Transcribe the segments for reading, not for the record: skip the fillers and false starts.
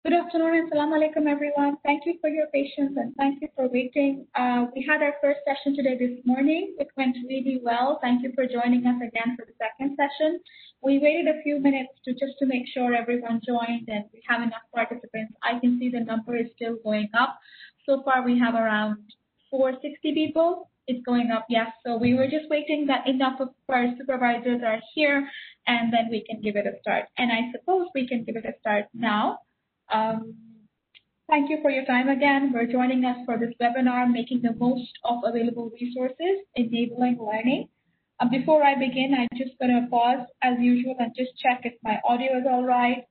Good afternoon and salam alaikum, everyone. Thank you for your patience and thank you for waiting. We had our first session today this morning. It went really well. Thank you for joining us again for the second session. We waited a few minutes to make sure everyone joined and we have enough participants. I can see the number is still going up. So far, we have around 460 people. It's going up, yes. So we were just waiting that enough of our supervisors are here and then we can give it a start. And I suppose we can give it a start now. Thank you for your time again. We're joining us for this webinar, Making the Most of Available Resources, Enabling Learning. Before I begin, I'm just going to pause as usual and just check if my audio is all right.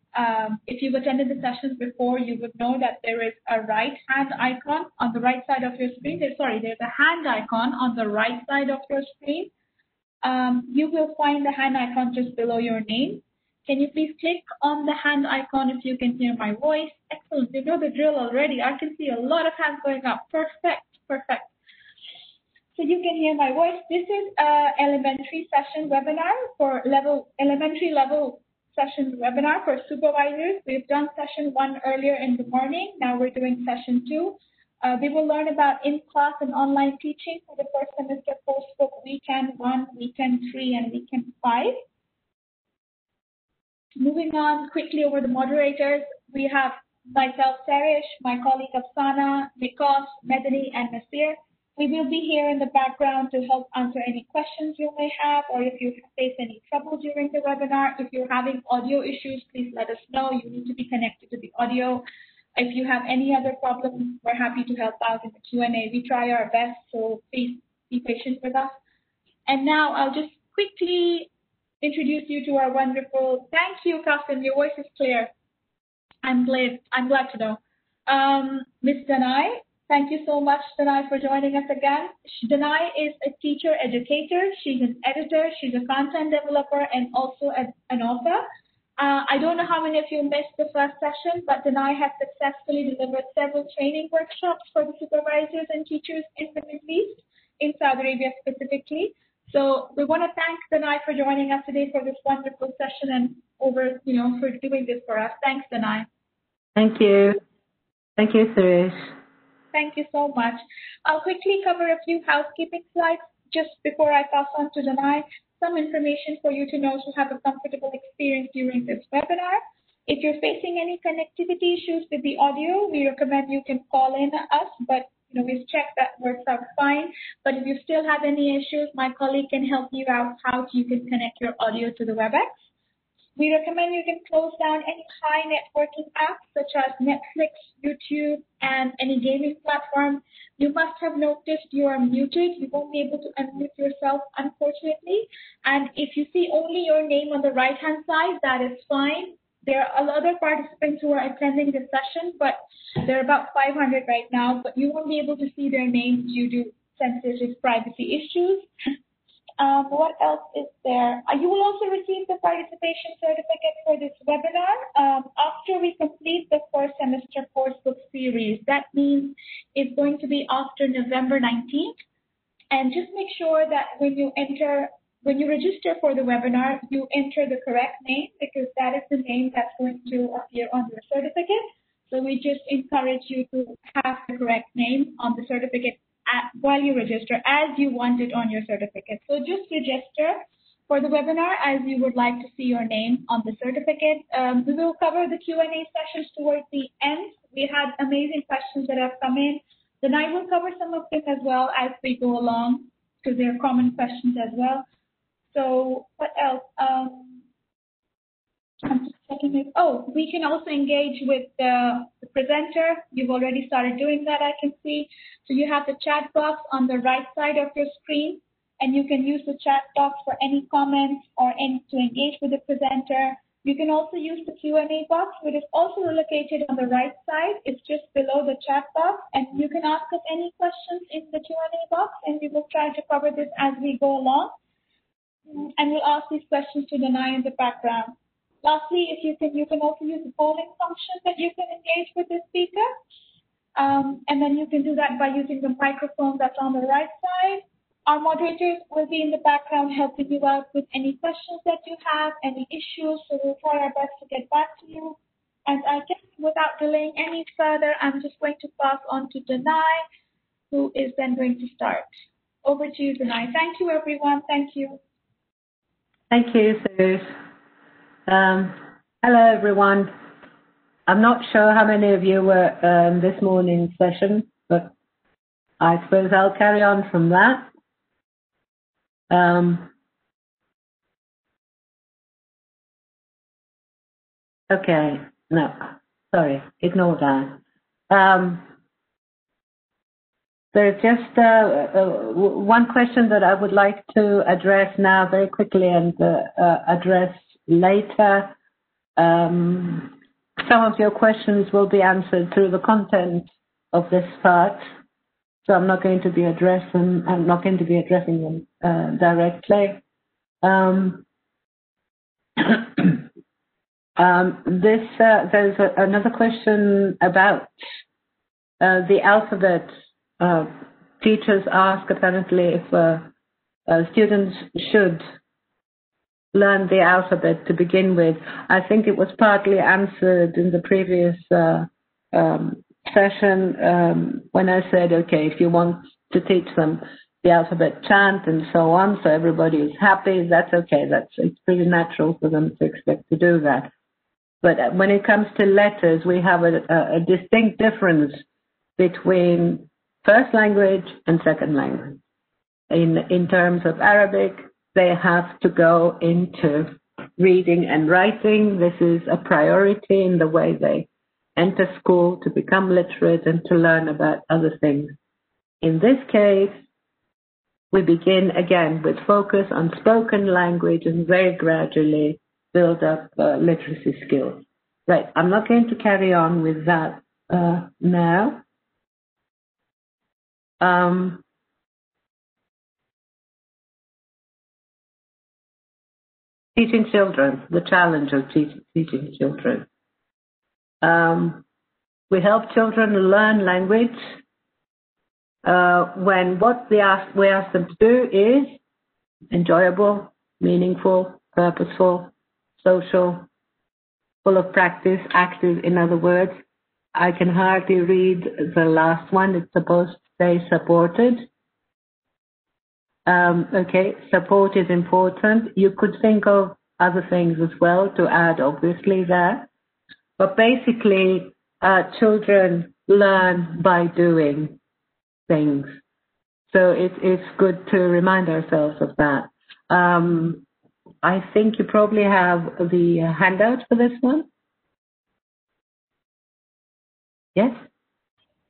If you've attended the sessions before, you would know that there is a right hand icon on the right side of your screen. There's a hand icon on the right side of your screen. You will find the hand icon just below your name. Can you please click on the hand icon if you can hear my voice? Excellent. You know the drill already. I can see a lot of hands going up. Perfect. Perfect. So you can hear my voice. This is an elementary session webinar for elementary level session webinar for supervisors. We've done session 1 earlier in the morning. Now we're doing session 2. They will learn about in-class and online teaching for the first semester coursebook weekend 1, weekend 3, and weekend 5. Moving on quickly over the moderators, we have myself, Sarish, my colleague Afsana, Nikos, Medani, and Nasir. We will be here in the background to help answer any questions you may have, or if you face any trouble during the webinar. If you're having audio issues, please let us know. You need to be connected to the audio. If you have any other problems, we're happy to help out in the Q&A. We try our best, so please be patient with us. And now I'll just quickly introduce you to our wonderful, thank you, Kasim, your voice is clear. I'm glad to know. Ms. Danai, thank you so much, Danai, for joining us again. Danai is a teacher educator. She's an editor. She's a content developer and also an author. I don't know how many of you missed the first session, but Danai has successfully delivered several training workshops for the supervisors and teachers in the Middle East, in Saudi Arabia specifically. So we want to thank Danai for joining us today for this wonderful session and for doing this for us. Thanks, Danai. Thank you. Thank you, Suresh. Thank you so much. I'll quickly cover a few housekeeping slides just before I pass on to Danai. Some information for you to know to have a comfortable experience during this webinar. If you're facing any connectivity issues with the audio, we recommend you can call in us, but we've checked that works out fine. But if you still have any issues, my colleague can help you out how you can connect your audio to the WebEx. We recommend you can close down any high networking apps such as Netflix, YouTube, and any gaming platform. You must have noticed you are muted. You won't be able to unmute yourself, unfortunately. And if you see only your name on the right-hand side, that is fine. There are other participants who are attending the session, but there are about 500 right now, but you won't be able to see their names due to sensitive privacy issues. What else is there? You will also receive the participation certificate for this webinar after we complete the first semester coursebook series. That means it's going to be after November 19th. And just make sure that when you register for the webinar, you enter the correct name because that is the name that's going to appear on your certificate. So we just encourage you to have the correct name on the certificate while you register as you want it on your certificate. So just register for the webinar as you would like to see your name on the certificate. We will cover the Q&A sessions towards the end. We had amazing questions that have come in. Then I will cover some of them as well as we go along because they are common questions as well. So what else? I'm just checking it. Oh, we can also engage with the presenter. You've already started doing that, I can see. So you have the chat box on the right side of your screen, and you can use the chat box for any comments or to engage with the presenter. You can also use the Q&A box, which is also located on the right side. It's just below the chat box, and you can ask us any questions in the Q&A box, and we will try to cover this as we go along. And we'll ask these questions to Danai in the background. Lastly, if you can also use the polling function that you can engage with the speaker. And then you can do that by using the microphone that's on the right side. Our moderators will be in the background helping you out with any questions that you have, any issues, so we'll try our best to get back to you. And I guess without journaling any further, I'm just going to pass on to Danai, who is then going to start. Over to you, Danai. Thank you, everyone. Thank you. Thank you, Suze. Hello, everyone. I'm not sure how many of you were this morning's session, but I suppose I'll carry on from that. Okay, no, sorry, ignore that. There's just one question that I would like to address now very quickly and address later. Some of your questions will be answered through the content of this part, so I'm not going to be addressing them directly. There's another question about the alphabet. Teachers ask apparently if students should learn the alphabet to begin with. I think it was partly answered in the previous session when I said, okay, if you want to teach them the alphabet chant and so on, so everybody is happy, that's okay. It's pretty natural for them to expect to do that. But when it comes to letters, we have a distinct difference between first language and second language. In terms of Arabic, they have to go into reading and writing. This is a priority in the way they enter school to become literate and to learn about other things. In this case, we begin again with focus on spoken language and very gradually build up literacy skills. Right, I'm not going to carry on with that now. Teaching children, the challenge of teaching children. We help children learn language when what we ask them to do is enjoyable, meaningful, purposeful, social, full of practice, active, in other words. I can hardly read the last one. It's supposed to say supported. Okay, support is important. You could think of other things as well to add, obviously, there. But basically, children learn by doing things. So it's good to remind ourselves of that. I think you probably have the handout for this one. Yes?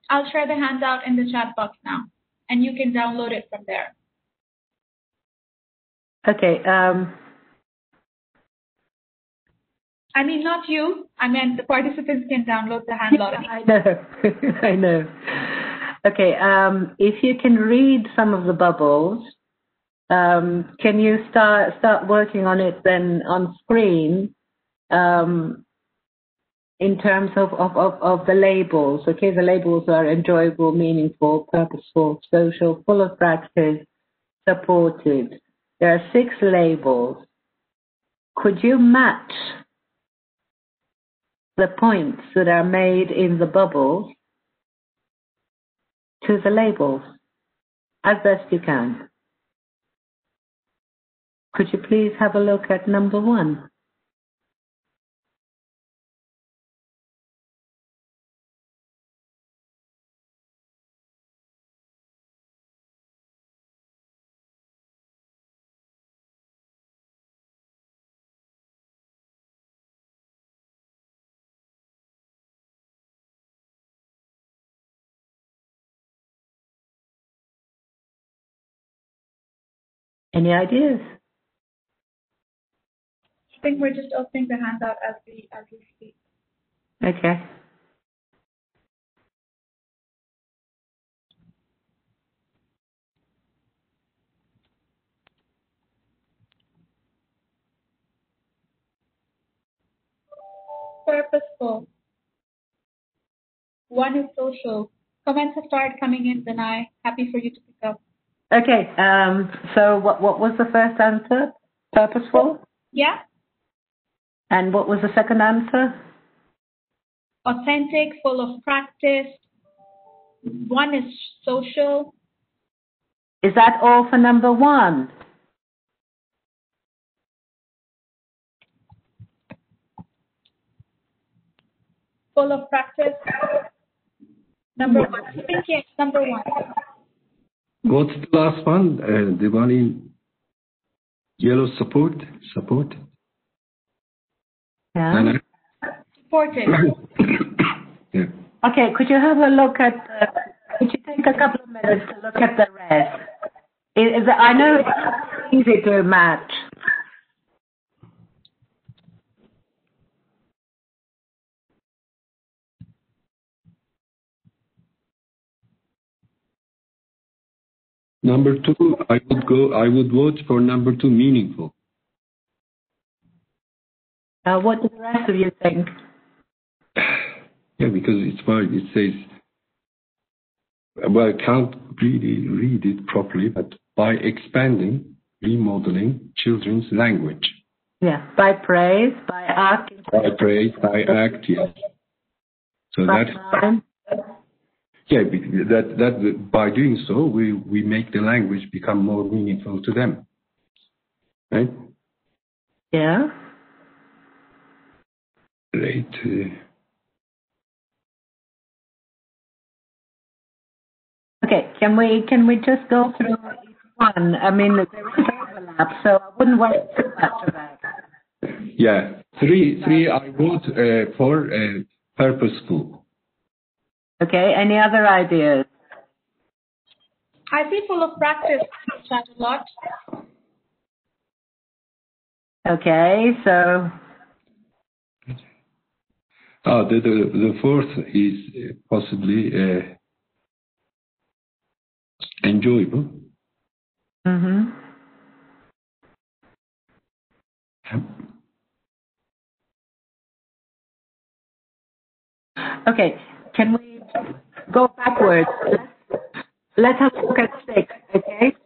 I'll share the handout in the chat box now, and you can download it from there. Okay. I mean, not you. I meant the participants can download the handout. I know. I know. Okay. If you can read some of the bubbles, can you start working on it then on screen? In terms of the labels, okay, the labels are enjoyable, meaningful, purposeful, social, full of practice, supported. There are 6 labels. Could you match the points that are made in the bubbles to the labels as best you can? Could you please have a look at number 1? Any ideas? I think we're just opening the handout as we speak. Okay. Purposeful. 1 is social. Comments have started coming in, Danai. Happy for you to pick up. Okay. So what was the first answer? Purposeful? Yeah. And what was the second answer? authentic, full of practice. One is social. Is that all for number one? Full of practice. Number one. I think yes, number one. What's the last one? The one in yellow, support? Yeah. Supported. Yeah. Okay, could you have a look at, could you take a couple of minutes to look at the rest? I know it's not easy to match. Number two, I would vote for number two, meaningful. What do the rest of you think? Yeah, because it's wide. It says, well, I can't really read it properly, but by expanding, remodeling children's language. Yeah, by praise, by act. By praise, by act, yes. So that by doing so, we make the language become more meaningful to them. Right? Yeah. Right. Okay, can we just go through each one? I mean, there is overlap, so I wouldn't worry too much about it. Yeah, three. I vote for purposeful. Okay, any other ideas? I see full of practice chat a lot. Okay, so. The fourth is possibly enjoyable. Mm-hmm. Okay, can we go backwards? Let's have a look at 6, okay?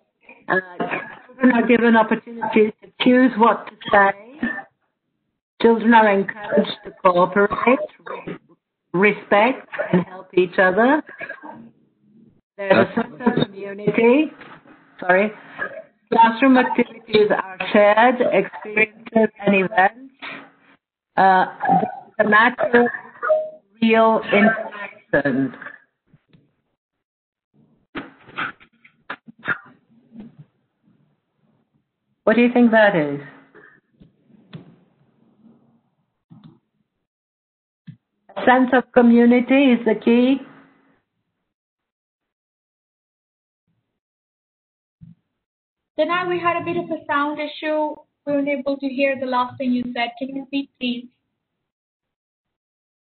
Children are given opportunities to choose what to say. Children are encouraged to cooperate, respect, and help each other. There's a sense of community. Classroom activities are shared, experiences, and events. The natural, real interaction. What do you think that is? A sense of community is the key. Tonight we had a bit of a sound issue. We weren't able to hear the last thing you said. Can you repeat, please?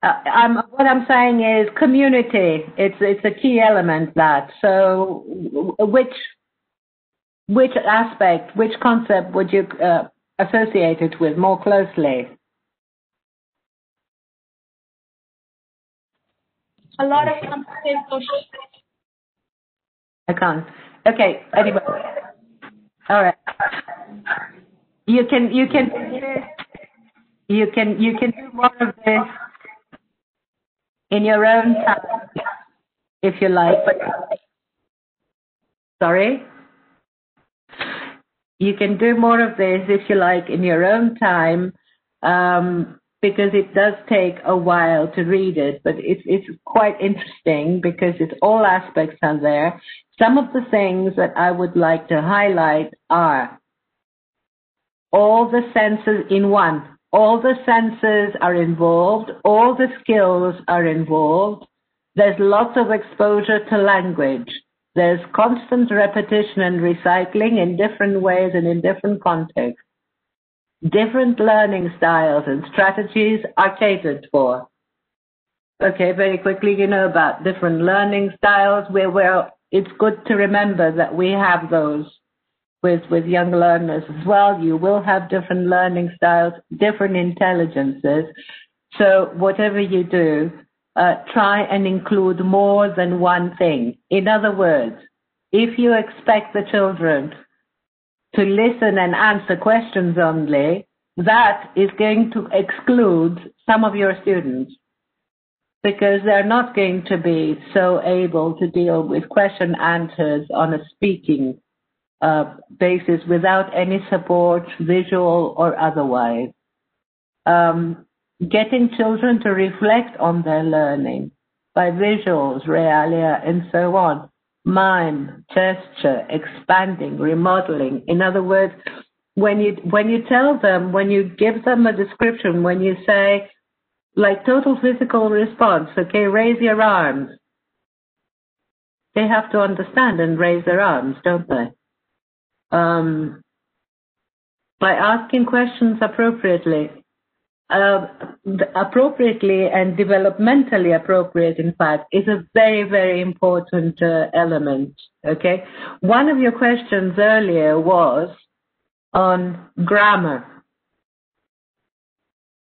What I'm saying is community. It's a key element, that. So which aspect, which concept would you associate it with more closely? A lot of complicated social. I can't. Okay. Anyway. All right. You can do more of this in your own time, if you like. Sorry? You can do more of this, if you like, in your own time, because it does take a while to read it, but it's quite interesting because all aspects are there. Some of the things that I would like to highlight are all the senses in one. All the senses are involved. All the skills are involved. There's lots of exposure to language. There's constant repetition and recycling in different ways and in different contexts. Different learning styles and strategies are catered for. Okay, very quickly, about different learning styles. It's good to remember that we have those with young learners as well. You will have different learning styles, different intelligences. So whatever you do, try and include more than one thing. In other words, if you expect the children to listen and answer questions only, that is going to exclude some of your students. because they're not going to be so able to deal with question answers on a speaking basis without any support, visual or otherwise. Getting children to reflect on their learning by visuals, realia, and so on. Mime, gesture, expanding, remodeling. In other words, when you tell them, when you give them a description, when you say, like total physical response, okay, raise your arms. They have to understand and raise their arms, don't they? By asking questions appropriately and developmentally appropriate, in fact, is a very, very important element, okay? One of your questions earlier was on grammar.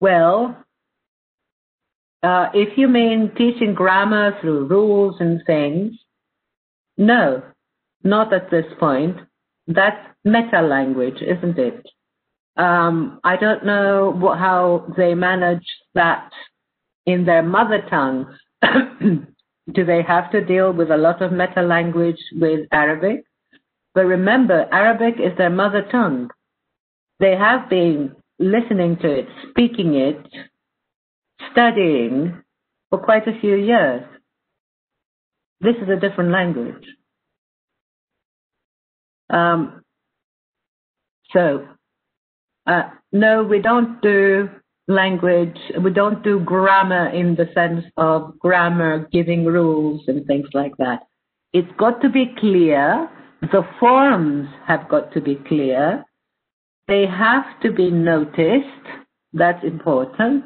Well, if you mean teaching grammar through rules and things, no, not at this point. That's meta-language, isn't it? I don't know how they manage that in their mother tongue. Do they have to deal with a lot of meta-language with Arabic? But remember, Arabic is their mother tongue. They have been listening to it, speaking it, studying for quite a few years. This is a different language. No, we don't do language, we don't do grammar in the sense of grammar giving rules and things like that. It's got to be clear, the forms have got to be clear, they have to be noticed, that's important.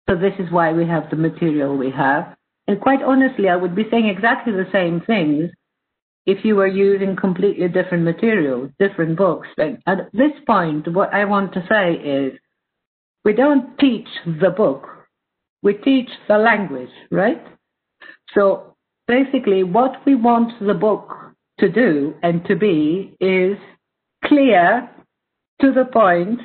So this is why we have the material we have. And quite honestly, I would be saying exactly the same things if you were using completely different materials, different books. And at this point, what I want to say is, we don't teach the book, we teach the language, right? So basically, what we want the book to do and to be is clear, to the point,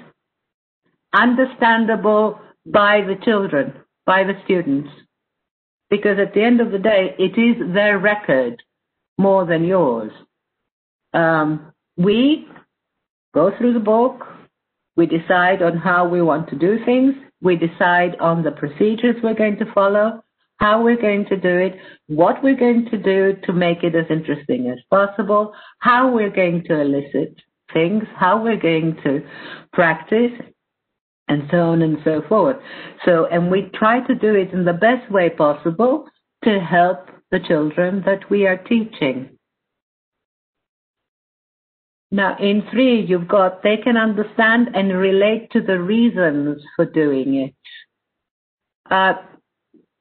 understandable by the children, by the students. Because at the end of the day, it is their record more than yours. We go through the book, we decide on how we want to do things, we decide on the procedures we're going to follow, how we're going to do it, what we're going to do to make it as interesting as possible, how we're going to elicit things, how we're going to practice, and so on and so forth. So, and we try to do it in the best way possible to help the children that we are teaching. Now, in 3, you've got, they can understand and relate to the reasons for doing it.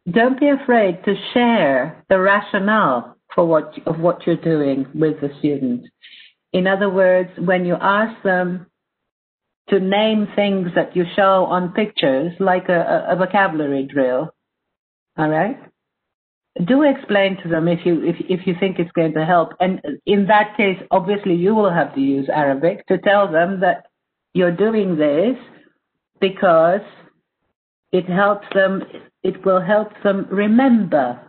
Don't be afraid to share the rationale for what you're doing with the students. In other words, when you ask them to name things that you show on pictures, like a vocabulary drill, all right? Do explain to them if you think it's going to help. And in that case, obviously, you will have to use Arabic to tell them that you're doing this because it helps them. It will help them remember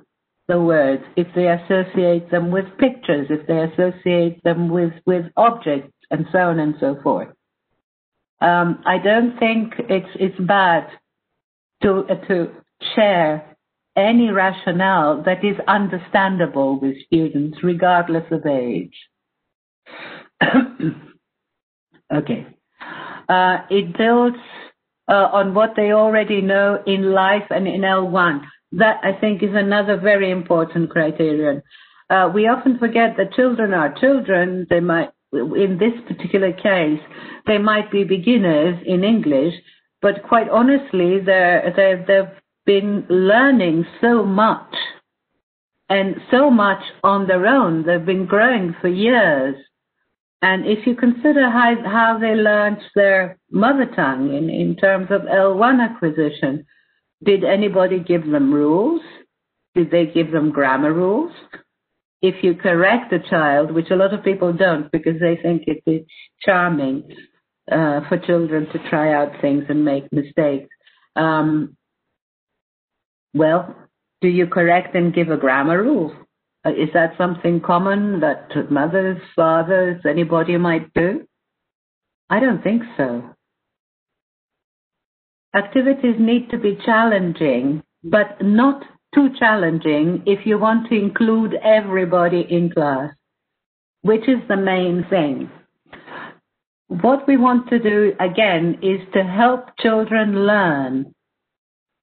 the words if they associate them with pictures, if they associate them with objects, and so on and so forth. I don't think it's bad to share any rationale that is understandable with students, regardless of age. Okay. It builds on what they already know in life and in L1. That, I think, is another very important criterion. We often forget that children are children. They might, in this particular case, they might be beginners in English, but quite honestly, they've been learning so much, and so much on their own. They've been growing for years. And if you consider how they learned their mother tongue in terms of L1 acquisition, did anybody give them rules? Did they give them grammar rules? If you correct a child, which a lot of people don't because they think it's charming for children to try out things and make mistakes, well, Do you correct and give a grammar rule? Is that something common that mothers, fathers, anybody might do? I don't think so. Activities need to be challenging, but not too challenging if you want to include everybody in class, which is the main thing. What we want to do, again, is to help children learn.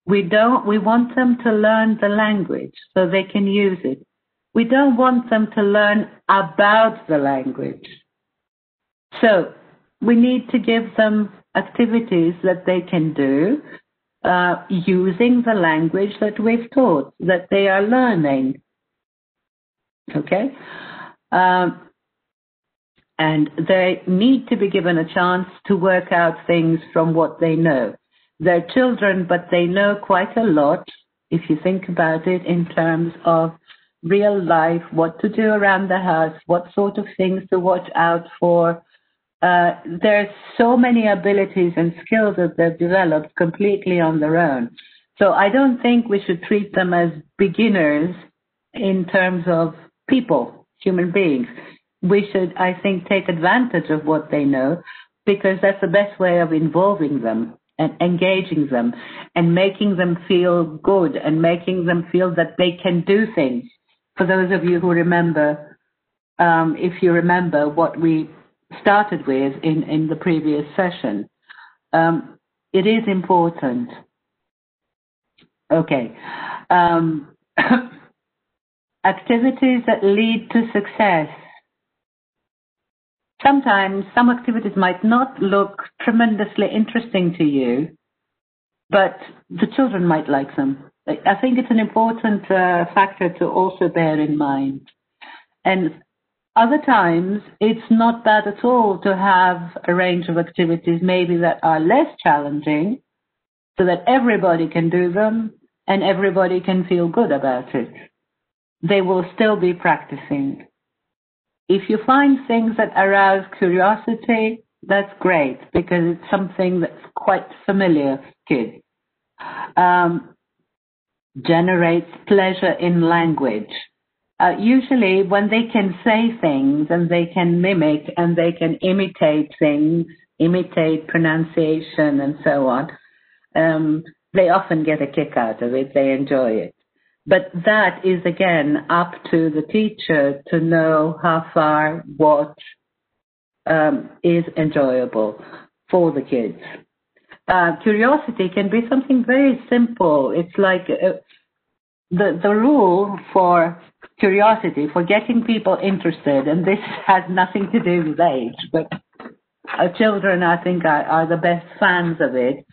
We want them to learn the language so they can use it. We don't want them to learn about the language. So we need to give them activities that they can do using the language that we've taught, that they are learning. Okay? And they need to be given a chance to work out things from what they know. They're children, but they know quite a lot, if you think about it, in terms of real life, what to do around the house, what sort of things to watch out for. There's so many abilities and skills that they've developed completely on their own. So I don't think we should treat them as beginners in terms of people, human beings. We should, I think, take advantage of what they know, because that's the best way of involving them and engaging them and making them feel good and making them feel that they can do things. For those of you who remember, if you remember what we started with in the previous session, it is important. Okay. Activities that lead to success. Sometimes some activities might not look tremendously interesting to you, but the children might like them. I think it's an important factor to also bear in mind. And other times, it's not bad at all to have a range of activities maybe that are less challenging so that everybody can do them and everybody can feel good about it. They will still be practicing. If you find things that arouse curiosity, that's great, because it's something that's quite familiar to kids. Generates pleasure in language. Usually when they can say things and they can mimic and they can imitate things, imitate pronunciation and so on, they often get a kick out of it. They enjoy it. But that is, again, up to the teacher to know how far what is enjoyable for the kids. Curiosity can be something very simple. It's like the rule for curiosity, for getting people interested, and this has nothing to do with age, but children, I think, are the best fans of it,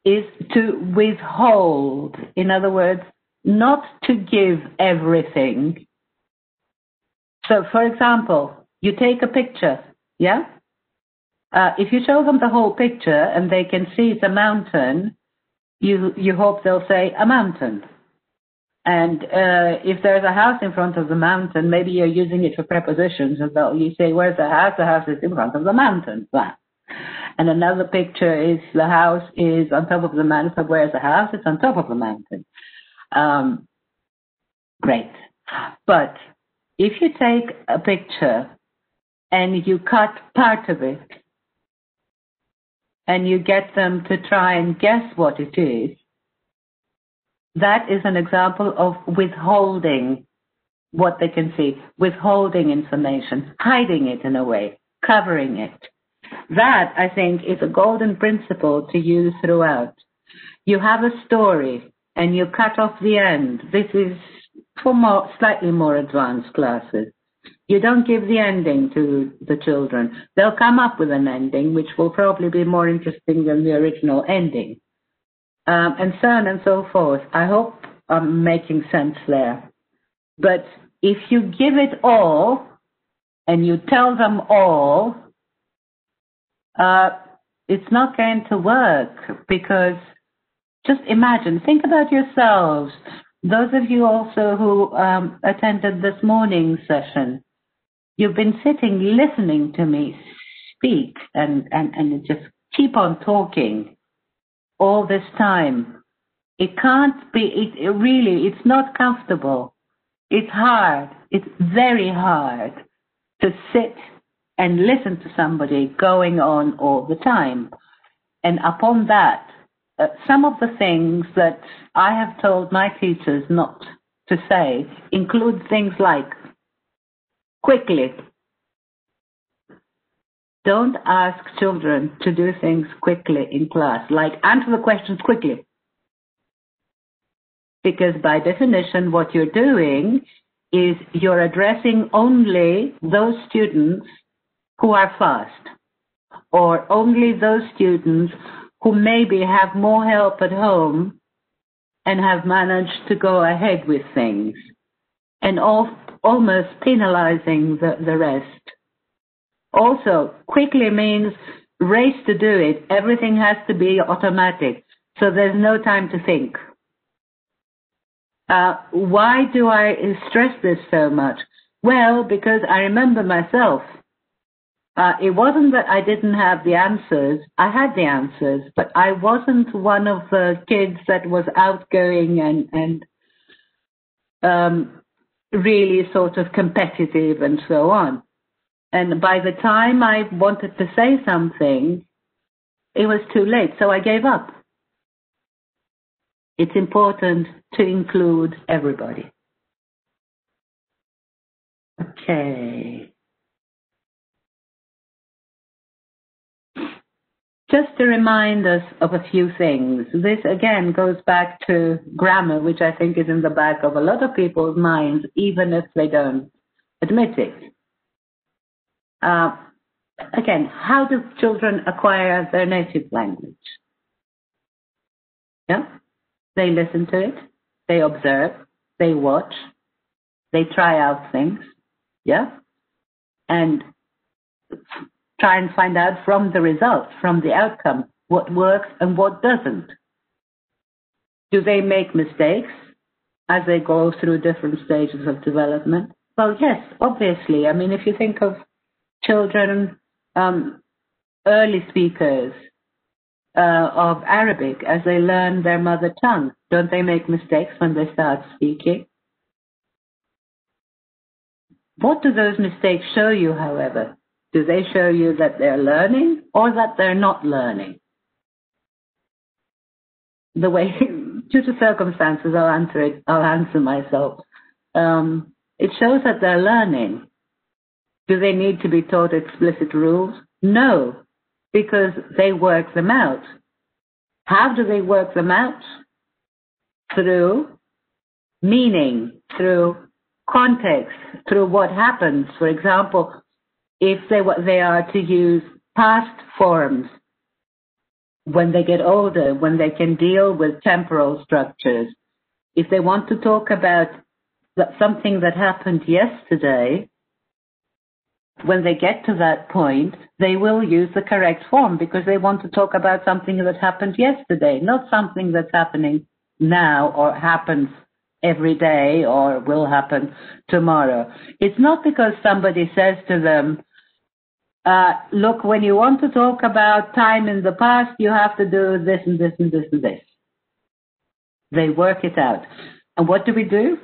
is to withhold. In other words, not to give everything. So, for example, you take a picture, yeah? If you show them the whole picture and they can see it's a mountain, you hope they'll say, a mountain. And if there's a house in front of the mountain, maybe you're using it for prepositions, and you say, where's the house? The house is in front of the mountain. Blah. And another picture is the house is on top of the mountain. So where's the house? It's on top of the mountain. Great. But if you take a picture and you cut part of it and you get them to try and guess what it is, that is an example of withholding what they can see, withholding information, hiding it in a way, covering it. That, I think, is a golden principle to use throughout. You have a story and you cut off the end. This is for slightly more advanced classes. You don't give the ending to the children. They'll come up with an ending which will probably be more interesting than the original ending. And so on and so forth. I hope I'm making sense there. But if you give it all and you tell them all, it's not going to work, because just imagine, think about yourselves. Those of you also who attended this morning's session, you've been sitting listening to me speak and just keep on talking all this time. It can't be, it's not comfortable. It's hard. It's very hard to sit and listen to somebody going on all the time. And upon that, some of the things that I have told my teachers not to say include things like, quickly. Don't ask children to do things quickly in class, like answer the questions quickly. Because by definition, what you're doing is you're addressing only those students who are fast, or only those students who maybe have more help at home and have managed to go ahead with things, and almost penalizing the rest. Also, quickly means race to do it. Everything has to be automatic, so there's no time to think. Why do I stress this so much? Well, because I remember myself. It wasn't that I didn't have the answers. I had the answers, but I wasn't one of the kids that was outgoing and really sort of competitive and so on. And by the time I wanted to say something, it was too late, so I gave up. It's important to include everybody. Okay. Just to remind us of a few things. This again goes back to grammar, which I think is in the back of a lot of people's minds, even if they don't admit it. Again, how do children acquire their native language? Yeah? They listen to it, they observe, they watch, they try out things, yeah? And try and find out from the results, from the outcome, what works and what doesn't. Do they make mistakes as they go through different stages of development? Well, yes, obviously. I mean, if you think of children, early speakers of Arabic, as they learn their mother tongue, don't they make mistakes when they start speaking? What do those mistakes show you, however? Do they show you that they're learning or that they're not learning? The way, due to circumstances, I'll answer myself. It shows that they're learning. Do they need to be taught explicit rules? No, because they work them out. How do they work them out? Through meaning, through context, through what happens. For example, if they are to use past forms when they get older, when they can deal with temporal structures, if they want to talk about something that happened yesterday, when they get to that point, they will use the correct form because they want to talk about something that happened yesterday, not something that's happening now or happens every day or will happen tomorrow. It's not because somebody says to them, look, when you want to talk about time in the past, you have to do this and this and this and this. They work it out. And what do?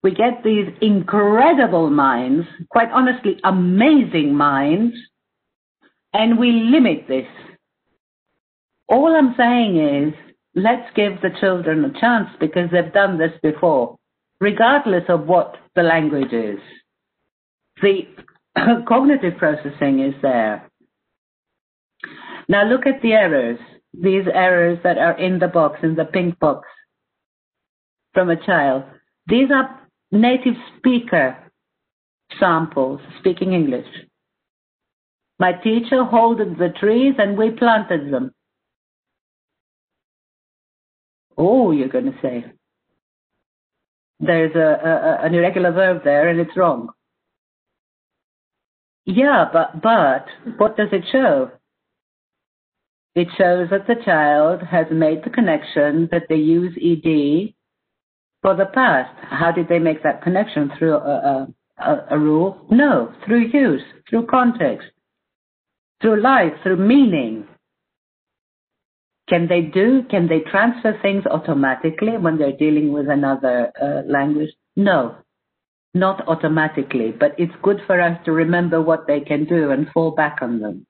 We get these incredible minds, quite honestly, amazing minds, and we limit this. All I'm saying is, let's give the children a chance because they've done this before, regardless of what the language is. The cognitive processing is there. Now look at the errors, these errors that are in the box, in the pink box from a child. These are native speaker samples, speaking English. My teacher holded the trees and we planted them. Oh, you're going to say. There's an irregular verb there and it's wrong. Yeah, but what does it show? It shows that the child has made the connection that they use ED for the past. How did they make that connection? Through a rule? No, through use, through context, through life, through meaning. Can they transfer things automatically when they're dealing with another language? No, not automatically, but it's good for us to remember what they can do and fall back on them,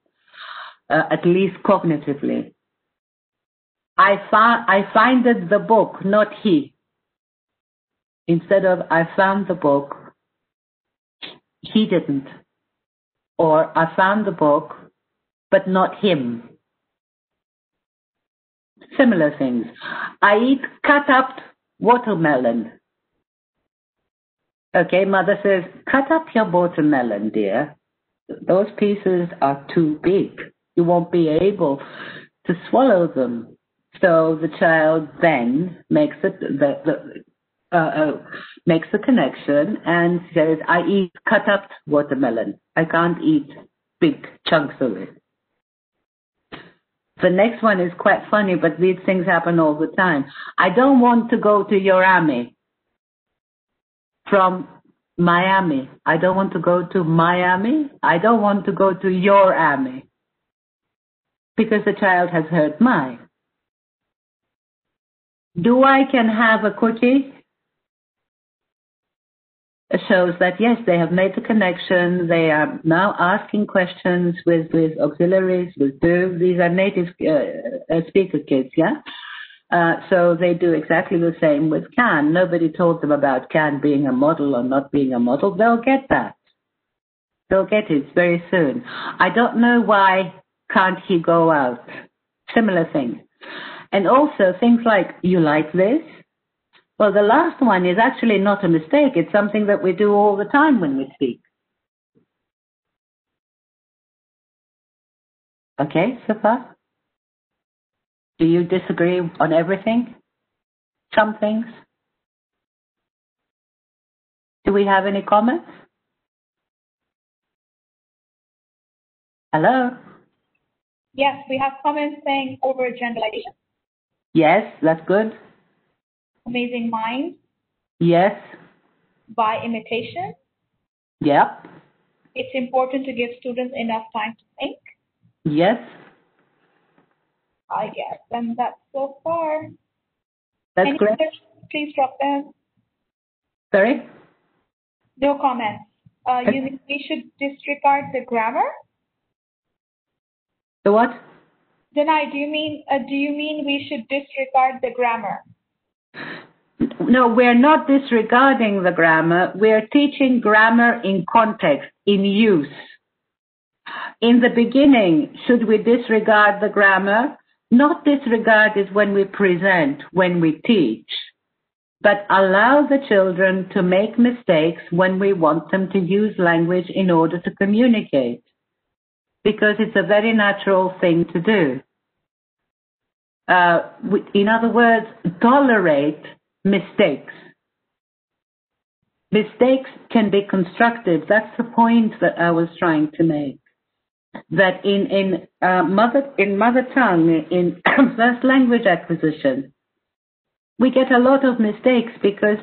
at least cognitively. I finded the book, not he. Instead of I found the book, he didn't. Or I found the book, but not him. Similar things. I eat cut up watermelon. Okay, mother says, cut up your watermelon, dear. Those pieces are too big. You won't be able to swallow them. So the child then makes makes the connection and says, I eat cut up watermelon. I can't eat big chunks of it. The next one is quite funny, but these things happen all the time. I don't want to go to your army. From Miami. I don't want to go to Miami. I don't want to go to your army. Because the child has heard my. Do I can have a cookie? It shows that, yes, they have made the connection. They are now asking questions with auxiliaries, with do. These are native speaker kids, yeah? So they do exactly the same with can. Nobody told them about can being a model or not being a model. They'll get that. They'll get it very soon. I don't know why can't he go out? Similar things. And also things like, you like this? Well, the last one is actually not a mistake. It's something that we do all the time when we speak. Okay, so far? Do you disagree on everything? Some things? Do we have any comments? Hello? Yes, we have comments saying overgeneralization. Yes, that's good. Amazing mind. Yes. By imitation. Yep. It's important to give students enough time to think. Yes. I guess. And that's so far. That's Any great. others? Please drop them. Sorry? No comments. You think we should disregard the grammar? The what? Denai, do you mean we should disregard the grammar? No, we're not disregarding the grammar. We're teaching grammar in context, in use. In the beginning, should we disregard the grammar? Not disregard it when we present, when we teach, but allow the children to make mistakes when we want them to use language in order to communicate, because it's a very natural thing to do. In other words, tolerate mistakes. Mistakes can be constructive. That's the point that I was trying to make. That in mother tongue, in first language acquisition, we get a lot of mistakes because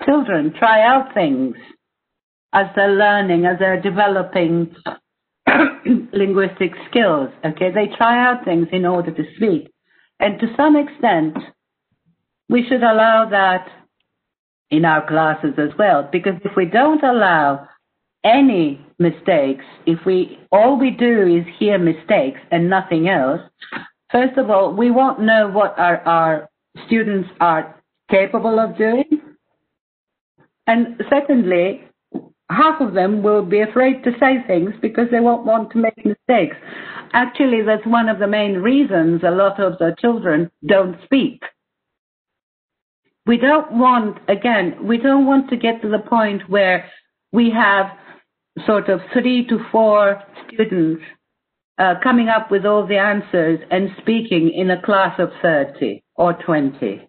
children try out things as they're learning, as they're developing linguistic skills. Okay, they try out things in order to speak, and to some extent, we should allow that in our classes as well. Because if we don't allow any mistakes, all we do is hear mistakes and nothing else, first of all, we won't know what our students are capable of doing. And secondly, half of them will be afraid to say things because they won't want to make mistakes. Actually, that's one of the main reasons a lot of the children don't speak. We don't want to get to the point where we have sort of 3 to 4 students coming up with all the answers and speaking in a class of 30 or 20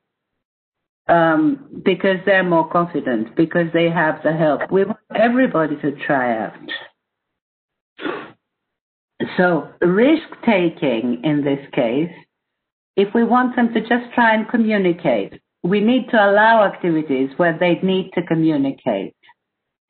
because they're more confident, because they have the help. We want everybody to try out. So risk-taking in this case, if we want them to just try and communicate, we need to allow activities where they need to communicate.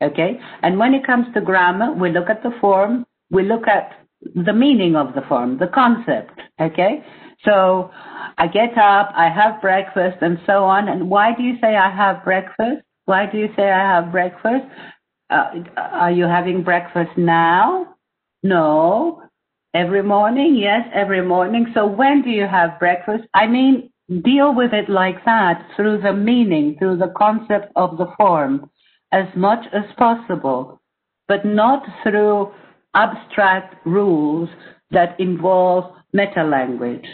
Okay? And when it comes to grammar, we look at the form, we look at the meaning of the form, the concept. Okay? So I get up, I have breakfast, and so on. And why do you say I have breakfast? Why do you say I have breakfast? Are you having breakfast now? No. Every morning? Yes, every morning. So when do you have breakfast? I mean, deal with it like that, through the meaning, through the concept of the form, as much as possible, but not through abstract rules that involve meta-language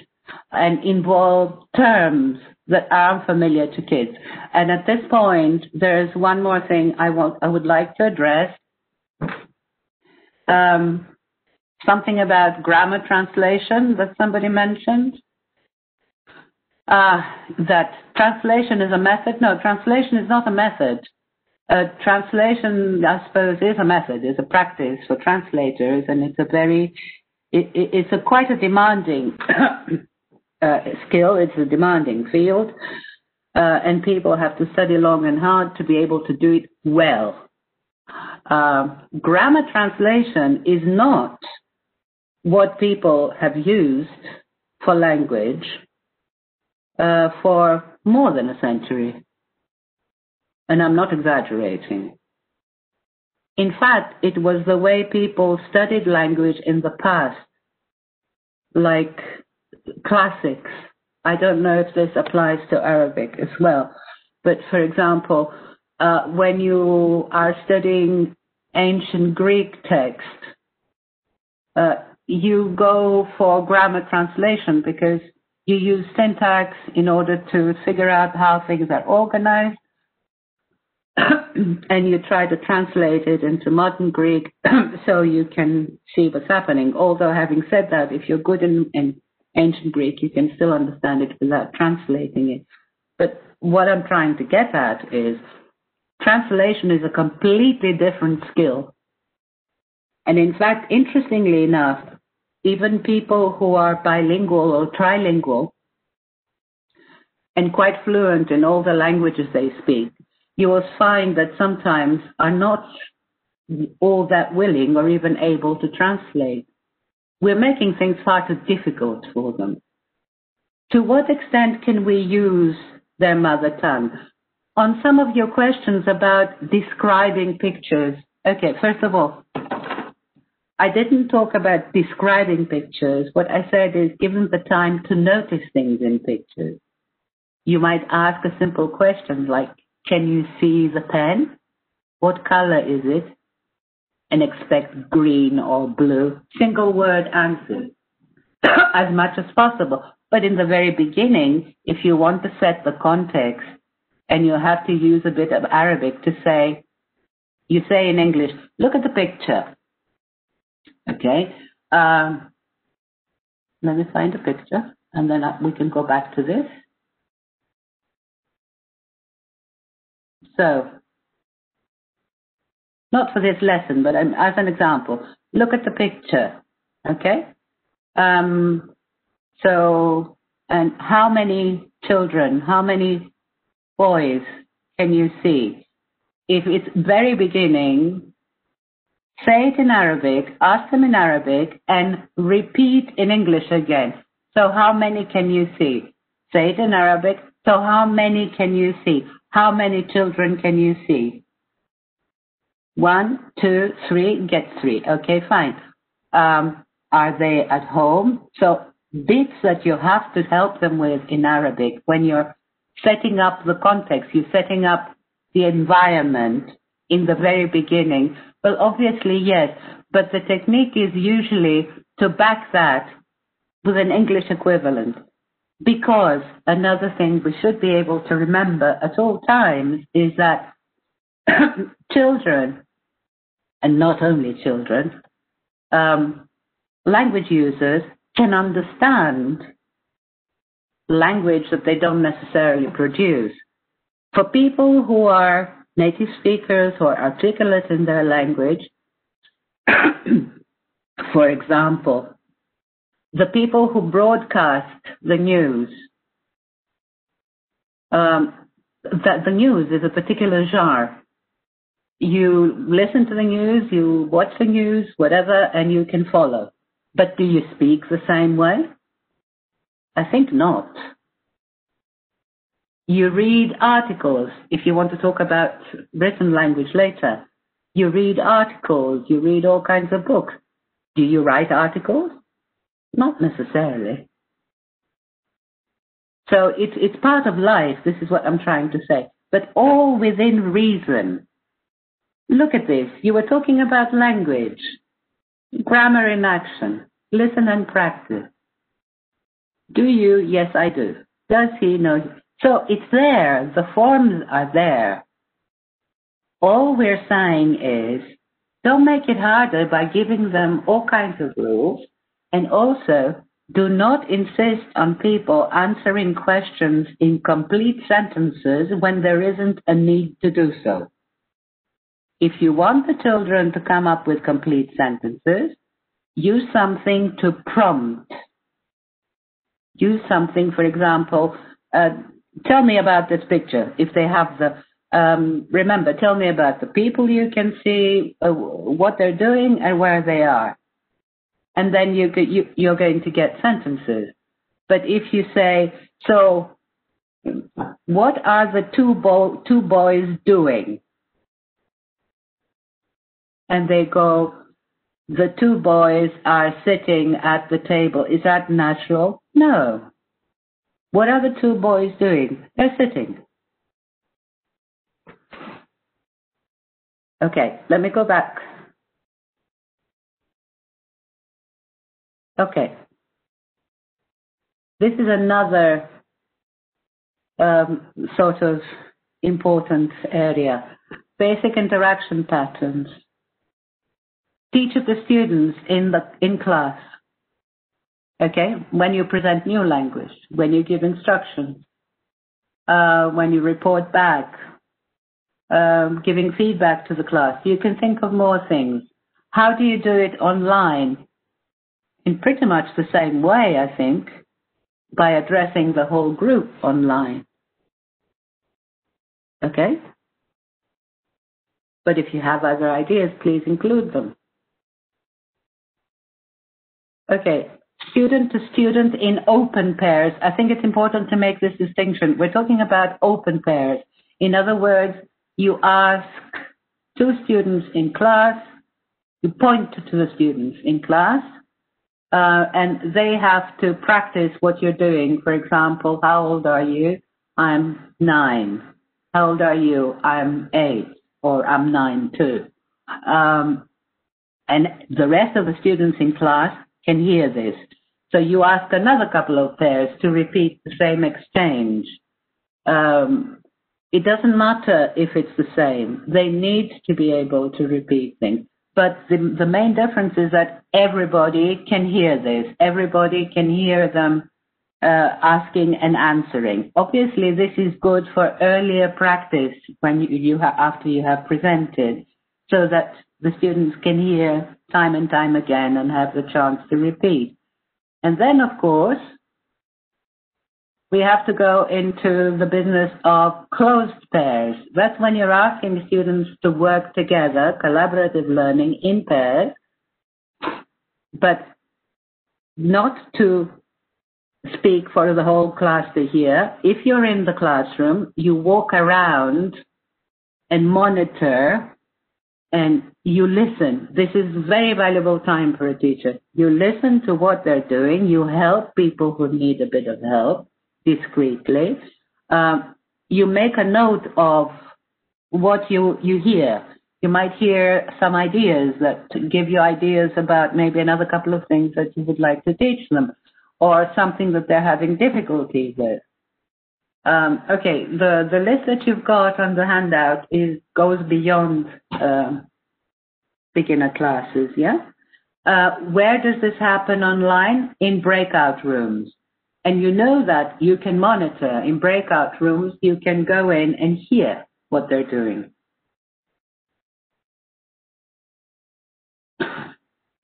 and involve terms that are familiar to kids. And at this point, there's one more thing I would like to address. Something about grammar translation that somebody mentioned. That translation is a method. No, translation is not a method. Translation, I suppose, is a method, is a practice for translators, and it's quite a demanding skill. It's a demanding field, and people have to study long and hard to be able to do it well. Grammar translation is not what people have used for language for more than a century. And I'm not exaggerating. In fact, it was the way people studied language in the past, like classics. I don't know if this applies to Arabic as well, but for example, when you are studying ancient Greek text, you go for grammar translation because you use syntax in order to figure out how things are organized, and you try to translate it into modern Greek so you can see what's happening. Although, having said that, if you're good in ancient Greek, you can still understand it without translating it. But what I'm trying to get at is translation is a completely different skill. And in fact, interestingly enough, even people who are bilingual or trilingual and quite fluent in all the languages they speak, you will find that sometimes are not all that willing or even able to translate. We're making things far too difficult for them. To what extent can we use their mother tongue? On some of your questions about describing pictures, okay, first of all, I didn't talk about describing pictures. What I said is give them the time to notice things in pictures. You might ask a simple question like, can you see the pen? What color is it? And expect green or blue. Single word answers as much as possible. But in the very beginning, if you want to set the context and you have to use a bit of Arabic to say, you say in English, look at the picture. Okay, let me find a picture, and then we can go back to this. So, not for this lesson, but as an example, look at the picture, okay? So, and how many children, how many boys can you see? If it's very beginning, say it in Arabic, ask them in Arabic, and repeat in English again. So how many can you see? Say it in Arabic. So how many can you see? How many children can you see? 1, 2, 3, get 3. Okay, fine. Are they at home? So bits that you have to help them with in Arabic when you're setting up the context, you're setting up the environment in the very beginning. Well, obviously, yes, but the technique is usually to back that with an English equivalent. Because another thing we should be able to remember at all times is that children, and not only children, language users can understand language that they don't necessarily produce. For people who are native speakers who are articulate in their language, for example, the people who broadcast the news, that the news is a particular genre. You listen to the news, you watch the news, whatever, and you can follow. But do you speak the same way? I think not. You read articles. If you want to talk about written language later, you read articles, you read all kinds of books. Do you write articles? Not necessarily. So it's part of life. This is what I'm trying to say. But all within reason. Look at this. You were talking about language. Grammar in action. Listen and practice. Do you? Yes, I do. Does he? No. So it's there. The forms are there. All we're saying is, don't make it harder by giving them all kinds of rules, and also do not insist on people answering questions in complete sentences when there isn't a need to do so. If you want the children to come up with complete sentences, use something to prompt. Use something, for example, tell me about this picture. If they have the, remember, tell me about the people you can see, what they're doing, and where they are. And then you're going to get sentences. But if you say, so, what are the two boys doing? And they go, the two boys are sitting at the table. Is that natural? No. What are the two boys doing? They're sitting. Okay, let me go back. Okay. This is another sort of important area. Basic interaction patterns. Teach the students in class. Okay, when you present new language, when you give instructions, when you report back, giving feedback to the class. You can think of more things. How do you do it online? In pretty much the same way, I think, by addressing the whole group online. Okay? But if you have other ideas, please include them. Okay, student to student in open pairs. I think it's important to make this distinction. We're talking about open pairs. In other words, you ask two students in class, you point to the students in class, and they have to practice what you're doing. For example, how old are you? I'm 9. How old are you? I'm 8, or I'm 9 too. And the rest of the students in class can hear this. So you ask another couple of pairs to repeat the same exchange. It doesn't matter if it's the same. They need to be able to repeat things. But the main difference is that everybody can hear this. Everybody can hear them asking and answering. Obviously, this is good for earlier practice when after you have presented, so that the students can hear time and time again and have the chance to repeat. And then, of course, we have to go into the business of closed pairs. That's when you're asking students to work together, collaborative learning in pairs, but not to speak for the whole class to hear. If you're in the classroom, you walk around and monitor and you listen. This is very valuable time for a teacher. You listen to what they're doing. You help people who need a bit of help discreetly. You make a note of what you hear. You might hear some ideas that give you ideas about maybe another couple of things that you would like to teach them, or something that they're having difficulty with. Okay, the list that you've got on the handout goes beyond beginner classes, yeah? Where does this happen online? In breakout rooms. And you know that you can monitor. In breakout rooms, you can go in and hear what they're doing.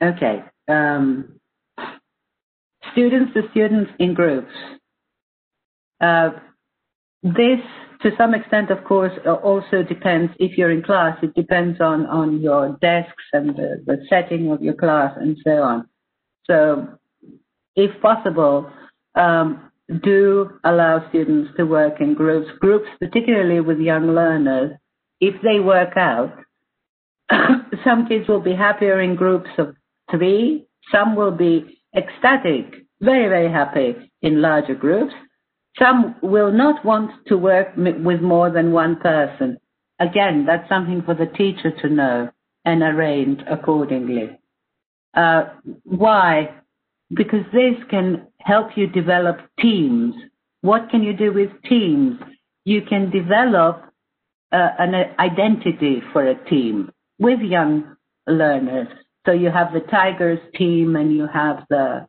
Okay. Students to students in groups. This, to some extent, of course, also depends, if you're in class, it depends on your desks and the setting of your class and so on. So, if possible, do allow students to work in groups. Groups, particularly with young learners, if they work out, some kids will be happier in groups of 3. Some will be ecstatic, very, very happy in larger groups. Some will not want to work with more than one person. Again, that's something for the teacher to know and arrange accordingly. Why? Because this can help you develop teams. What can you do with teams? You can develop an identity for a team with young learners. So you have the Tigers team, and you have the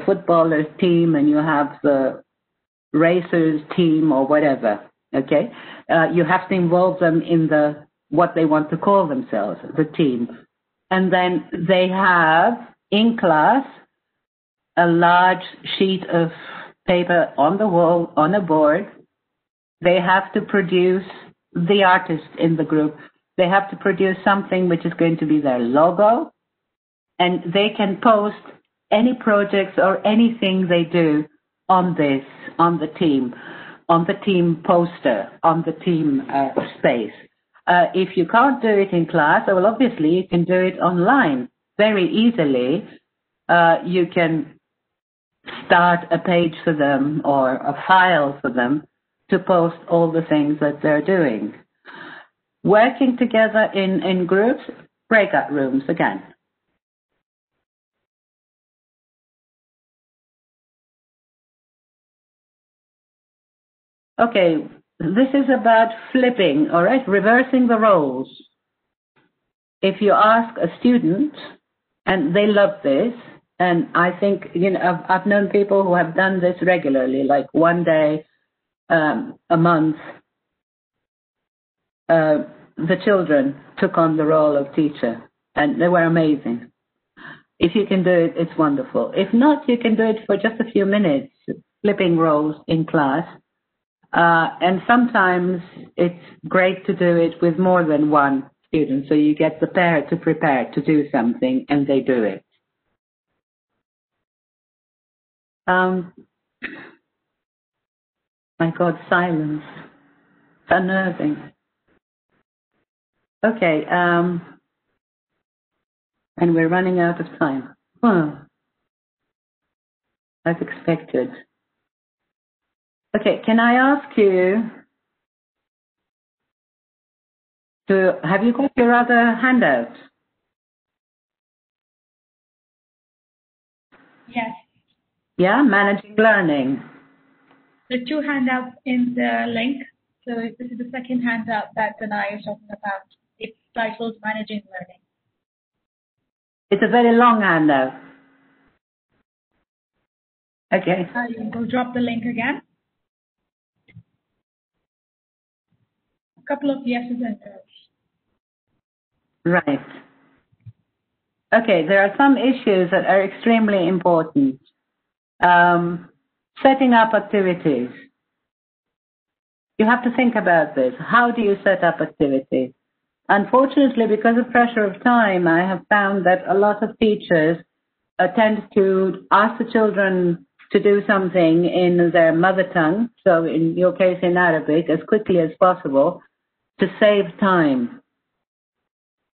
footballers team, and you have the racers team, or whatever. Okay, you have to involve them in what they want to call themselves, the team, and then they have in class a large sheet of paper on the wall on a board. They have to produce the artist in the group. They have to produce something which is going to be their logo, and they can post any projects or anything they do on the team poster, on the team space. If you can't do it in class, well, obviously you can do it online very easily. You can start a page for them or a file for them to post all the things that they're doing. Working together in groups, breakout rooms again. Okay, this is about flipping, all right, reversing the roles. If you ask a student, and they love this, and I think, I've known people who have done this regularly, like one day a month, the children took on the role of teacher, and they were amazing. If you can do it, it's wonderful. If not, you can do it for just a few minutes, flipping roles in class. And sometimes it's great to do it with more than one student, so you get the pair to prepare to do something, and they do it. My God, silence. It's unnerving. Okay, and we're running out of time. As expected. Okay, can I ask you have you got your other handout? Yes. Yeah, managing learning. There are 2 handouts in the link. So this is the second handout that Danai is talking about. It's titled Managing Learning. It's a very long handout. Okay. We'll drop the link again. A couple of yeses and nos. Right. Okay, there are some issues that are extremely important. Setting up activities. You have to think about this. How do you set up activities? Unfortunately, because of pressure of time, I have found that a lot of teachers tend to ask the children to do something in their mother tongue, so in your case in Arabic, as quickly as possible, to save time.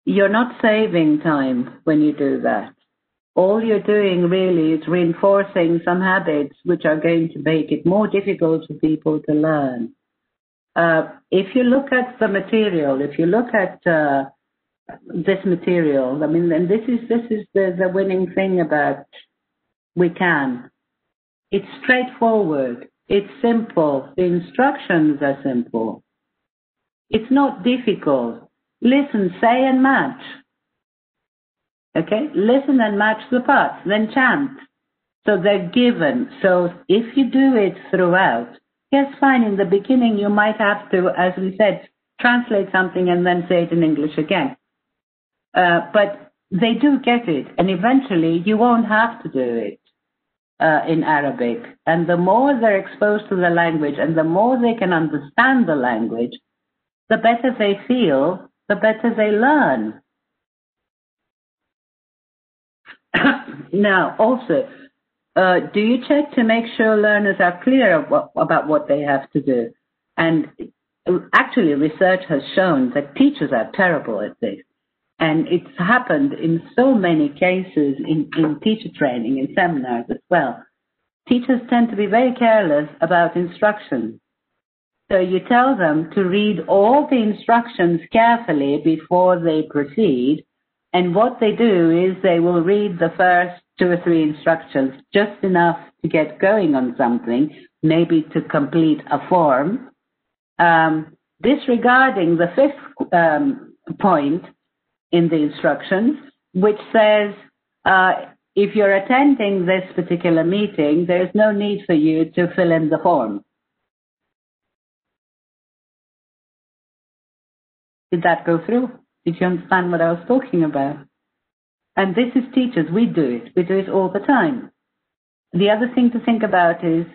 You're not saving time when you do that. All you're doing really is reinforcing some habits which are going to make it more difficult for people to learn. If you look at the material, if you look at this material, I mean, and this is the winning thing about We Can. It's straightforward. It's simple. The instructions are simple. It's not difficult. Listen, say, and match. Okay? Listen and match the parts, then chant. So they're given. So if you do it throughout, yes, fine, in the beginning you might have to, as we said, translate something and then say it in English again. But they do get it, and eventually you won't have to do it in Arabic. And the more they're exposed to the language and the more they can understand the language, the better they feel, the better they learn. Now, also, do you check to make sure learners are clear about what they have to do? And actually, research has shown that teachers are terrible at this. And it's happened in so many cases in teacher training, in seminars as well. Teachers tend to be very careless about instructions. So you tell them to read all the instructions carefully before they proceed. And what they do is they will read the first 2 or 3 instructions, just enough to get going on something, maybe to complete a form, disregarding the 5th point in the instructions, which says, if you're attending this particular meeting, there's no need for you to fill in the form. Did that go through? Did you understand what I was talking about? And this is teachers. We do it. We do it all the time. The other thing to think about is,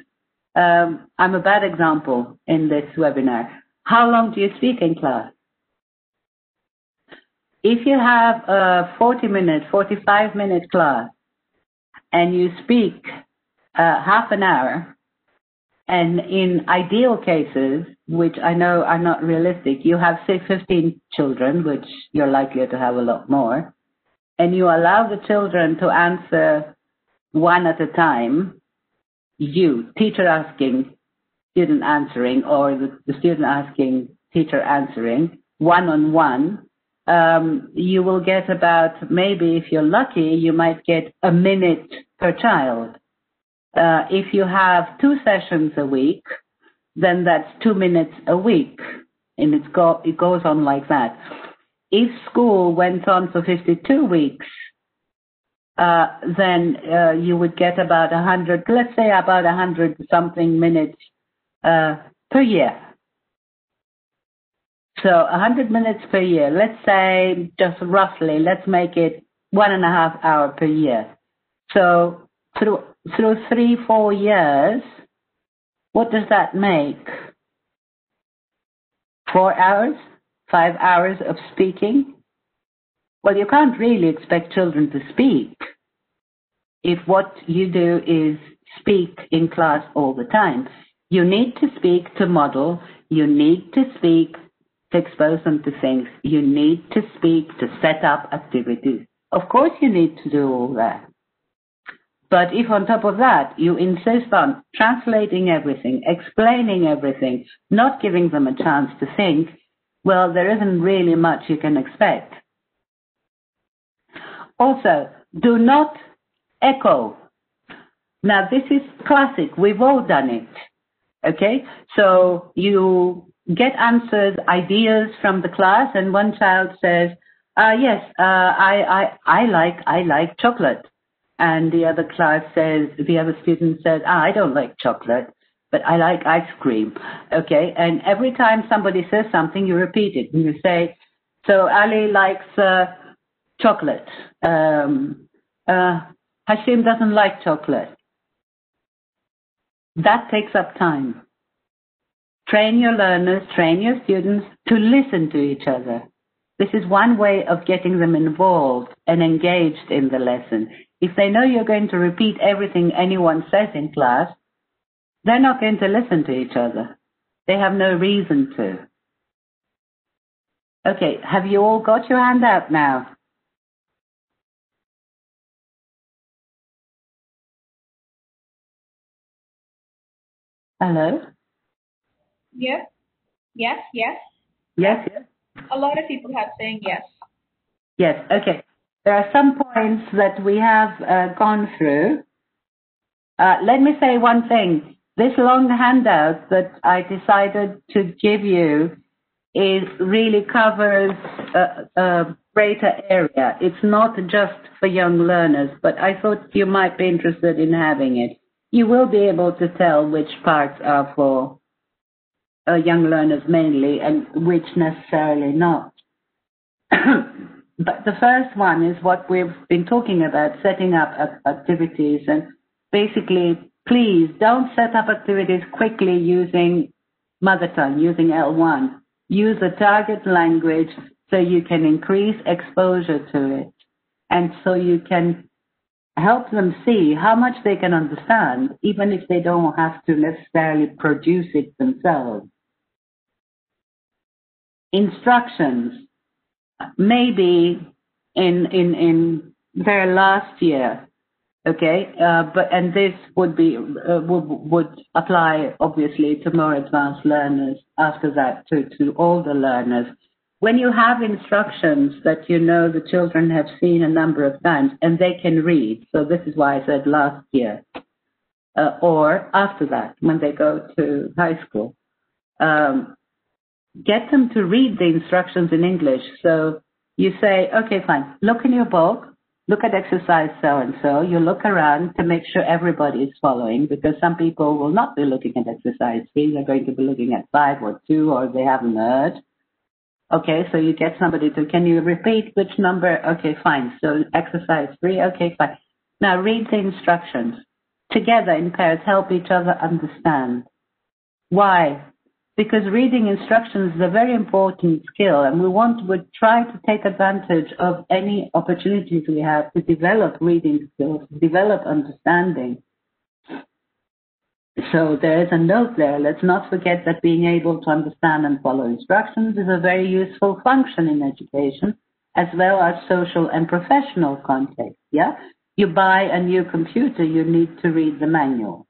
I'm a bad example in this webinar. How long do you speak in class? If you have a 40-minute, 45-minute class, and you speak half an hour, and in ideal cases, which I know are not realistic, you have, say, 15 children, which you're likely to have a lot more, and you allow the children to answer one at a time, you, teacher asking, student answering, or the student asking, teacher answering, one-on-one, you will get about, maybe if you're lucky, you might get a minute per child. If you have 2 sessions a week, then that's 2 minutes a week, and it goes on like that. If school went on for 52 weeks, then you would get about 100, let's say about 100 something minutes per year. So 100 minutes per year, let's say just roughly, let's make it 1.5 hours per year. So through 3-4 years, what does that make? 4 hours? 5 hours of speaking? Well, you can't really expect children to speak if what you do is speak in class all the time. You need to speak to model. You need to speak to expose them to things. You need to speak to set up activities. Of course you need to do all that. But if on top of that you insist on translating everything, explaining everything, not giving them a chance to think, well, there isn't really much you can expect. Also, do not echo. Now, this is classic. We've all done it. Okay? So you get answers, ideas from the class, and one child says, yes, I like chocolate. And the other student says, I don't like chocolate, but I like ice cream. Okay? And every time somebody says something, you repeat it. And you say, so Ali likes chocolate. Hashim doesn't like chocolate. That takes up time. Train your learners, train your students to listen to each other. This is one way of getting them involved and engaged in the lesson. If they know you're going to repeat everything anyone says in class, they're not going to listen to each other. They have no reason to. Okay, have you all got your hand out now? Hello? Yes. Yes. Yes. Yes, yes. A lot of people have saying yes. Yes, okay. There are some points that we have gone through. Let me say one thing. This long handout that I decided to give you really covers a greater area. It's not just for young learners, but I thought you might be interested in having it. You will be able to tell which parts are for young learners mainly and which necessarily not. But the first one is what we've been talking about, setting up activities. And basically, please don't set up activities quickly using mother tongue, using L1. Use a target language so you can increase exposure to it and so you can help them see how much they can understand, even if they don't have to necessarily produce it themselves. Instructions, maybe in their last year, okay, and this would apply obviously to more advanced learners. After that, to older learners. When you have instructions that you know the children have seen a number of times and they can read, so this is why I said last year, or after that, when they go to high school, get them to read the instructions in English. So you say, okay, fine, look in your book, look at exercise so-and-so, you look around to make sure everybody is following, because some people will not be looking at exercise 3, they're going to be looking at 5 or 2, or they haven't heard. Okay, so you get somebody to, can you repeat which number? Okay, fine. So exercise 3, okay, fine. Now read the instructions. Together in pairs, help each other understand. Why? Because reading instructions is a very important skill, and we try to take advantage of any opportunities we have to develop reading skills, develop understanding. So there is a note there. Let's not forget that being able to understand and follow instructions is a very useful function in education, as well as social and professional context. Yeah, you buy a new computer, you need to read the manual.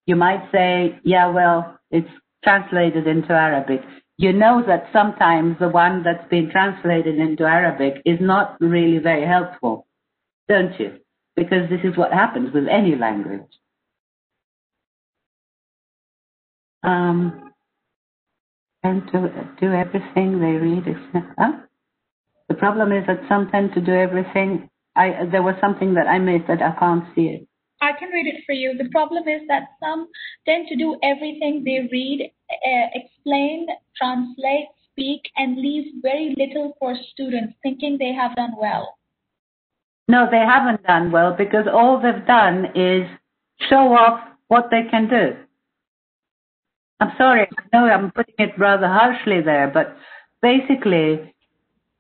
You might say, yeah, well, it's translated into Arabic. You know that sometimes the one that's been translated into Arabic is not really very helpful, don't you? Because this is what happens with any language. And to do everything they read. The problem is that some tend to do everything. There was something that I missed that I can't see it. I can read it for you. The problem is that some tend to do everything they read, explain, translate, speak, and leave very little for students, thinking they have done well. No, they haven't done well, because all they've done is show off what they can do. I'm sorry, I know I'm putting it rather harshly there, but basically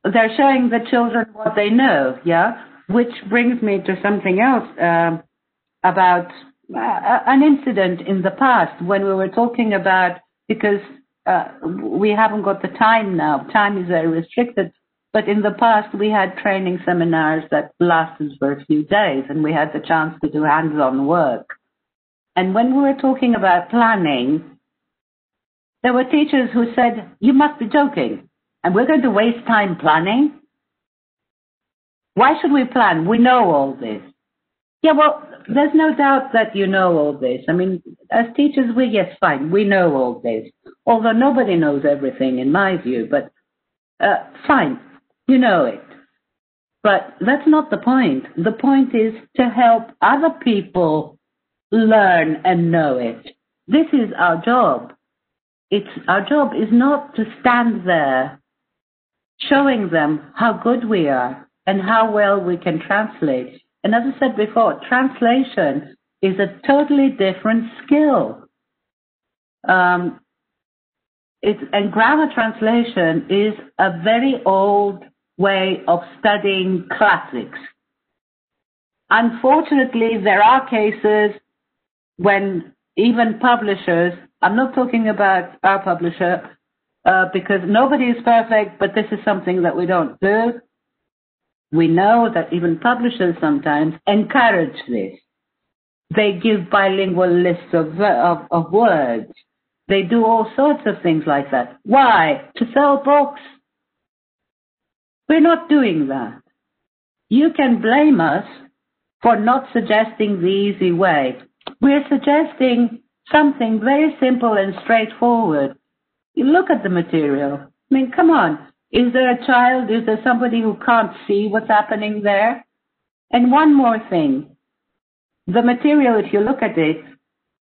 they're showing the children what they know, yeah? Which brings me to something else about an incident in the past when we were talking about, because we haven't got the time now, time is very restricted, but in the past we had training seminars that lasted for a few days and we had the chance to do hands-on work. And when we were talking about planning, there were teachers who said, you must be joking, and we're going to waste time planning? Why should we plan? We know all this. Yeah, well, there's no doubt that you know all this. I mean, as teachers, yes, fine, we know all this. Although nobody knows everything, in my view, but fine, you know it. But that's not the point. The point is to help other people learn and know it. This is our job. Our job is not to stand there showing them how good we are and how well we can translate. And as I said before, translation is a totally different skill. And grammar translation is a very old way of studying classics. Unfortunately, there are cases when even publishers, I'm not talking about our publisher, because nobody is perfect, but this is something that we don't do. We know that even publishers sometimes encourage this. They give bilingual lists of words. They do all sorts of things like that. Why? To sell books. We're not doing that. You can blame us for not suggesting the easy way. We're suggesting something very simple and straightforward. You look at the material. I mean, come on. Is there a child? Is there somebody who can't see what's happening there? And one more thing. The material, if you look at it,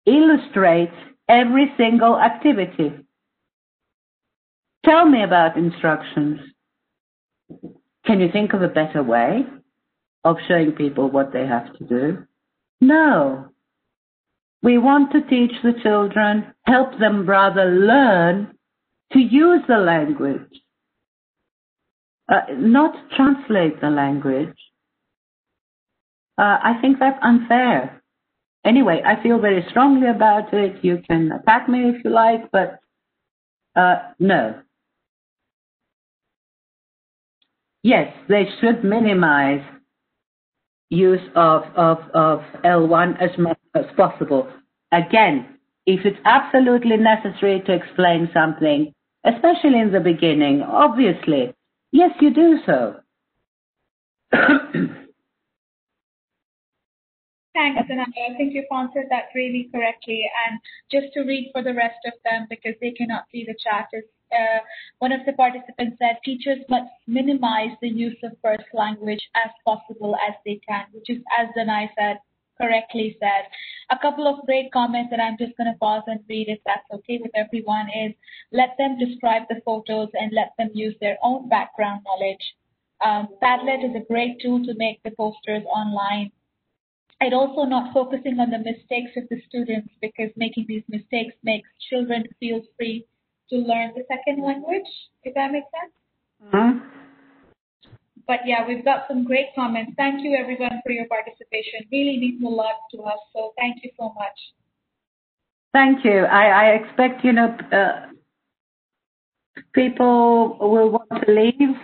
illustrates every single activity. Tell me about instructions. Can you think of a better way of showing people what they have to do? No. We want to teach the children, help them rather learn to use the language, not translate the language. I think that's unfair. Anyway, I feel very strongly about it. You can attack me if you like, but no. Yes, they should minimize use of L1 as much as possible. Again, if it's absolutely necessary to explain something, especially in the beginning, obviously, yes, you do so. Thanks, and I think you've answered that really correctly. And just to read for the rest of them, because they cannot see the chat, is one of the participants said teachers must minimize the use of first language as possible as they can, which is, as Danai said, correctly said. A couple of great comments that I'm just going to pause and read, if that's okay with everyone, is let them describe the photos and let them use their own background knowledge. Padlet is a great tool to make the posters online. And also not focusing on the mistakes of the students, because making these mistakes makes children feel free to learn the second language, if that makes sense. Mm-hmm. But yeah, we've got some great comments. Thank you everyone for your participation. Really means a lot to us, so thank you so much. Thank you. I expect, people will want to leave.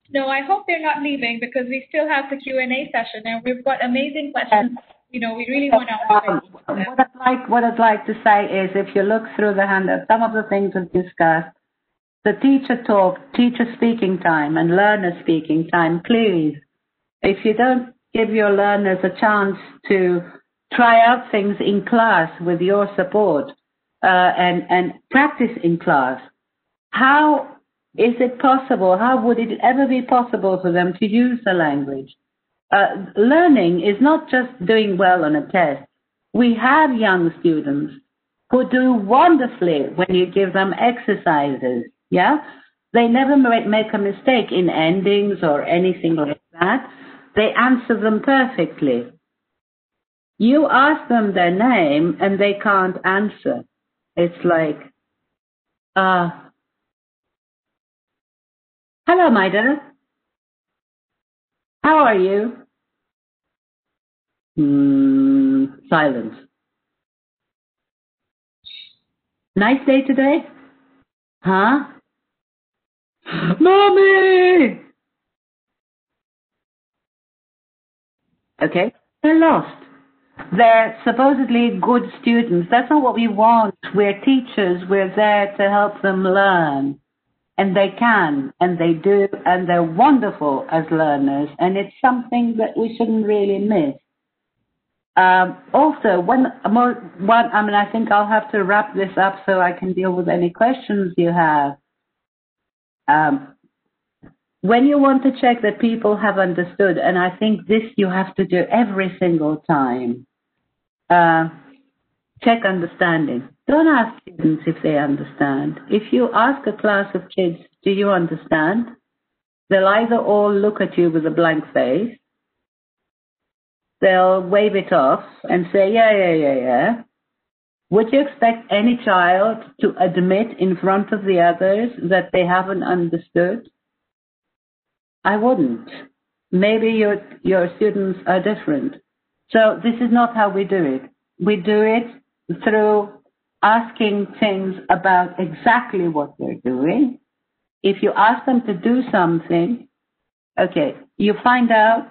No, I hope they're not leaving, because we still have the Q&A session and we've got amazing questions. We really want to answer. What I'd like to say is, if you look through the handout, some of the things we've discussed, the teacher talk, teacher speaking time and learner speaking time, please, if you don't give your learners a chance to try out things in class with your support and practice in class, how is it possible? How would it ever be possible for them to use the language? Learning is not just doing well on a test. We have young students who do wonderfully when you give them exercises. Yeah, they never make a mistake in endings or anything like that. They answer them perfectly. You ask them their name and they can't answer. It's like, hello, my dear. How are you? Silence. Nice day today? Huh? Mommy! Okay, they're lost. They're supposedly good students. That's not what we want. We're teachers. We're there to help them learn. And they can, and they do, and they're wonderful as learners. And it's something that we shouldn't really miss. Also, I think I'll have to wrap this up so I can deal with any questions you have. When you want to check that people have understood, and I think this you have to do every single time, check understanding. Don't ask students if they understand. If you ask a class of kids, do you understand? They'll either all look at you with a blank face, they'll wave it off and say, yeah. Would you expect any child to admit in front of the others that they haven't understood? I wouldn't. Maybe your students are different. So this is not how we do it. We do it through asking things about exactly what they're doing. If you ask them to do something, okay, you find out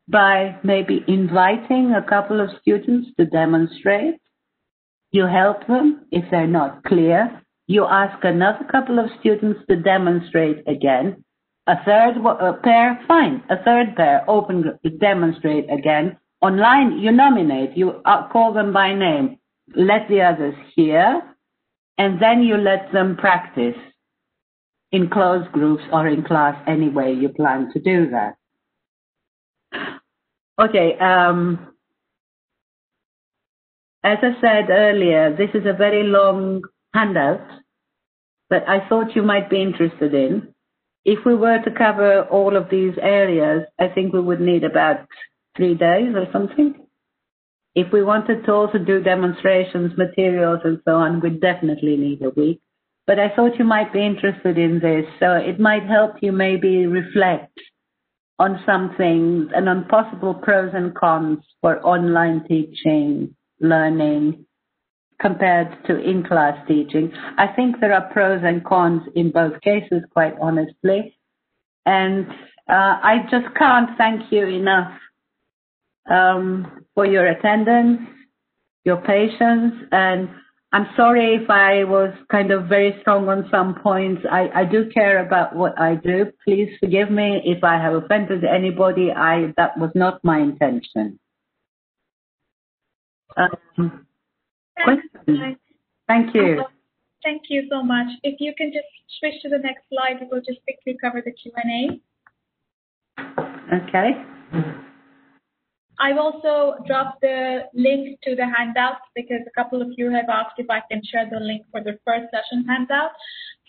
by maybe inviting a couple of students to demonstrate. You help them if they're not clear. You ask another couple of students to demonstrate again. A third pair, fine. A third pair, open group, to demonstrate again. Online, you nominate. You call them by name. Let the others hear. And then you let them practice in closed groups or in class any way you plan to do that. Okay. As I said earlier, this is a very long handout that I thought you might be interested in. If we were to cover all of these areas, I think we would need about 3 days or something. If we wanted to also do demonstrations, materials, and so on, we'd definitely need a week. But I thought you might be interested in this, so it might help you maybe reflect on some things and on possible pros and cons for online teaching, learning, compared to in-class teaching. I think there are pros and cons in both cases, quite honestly. And I just can't thank you enough for your attendance, your patience, and I'm sorry if I was kind of very strong on some points. I do care about what I do. Please forgive me if I have offended anybody. That was not my intention. Questions? Thank you. Thank you so much. If you can just switch to the next slide, we'll just quickly cover the Q&A. Okay. I've also dropped the link to the handouts because a couple of you have asked if I can share the link for the first session handout.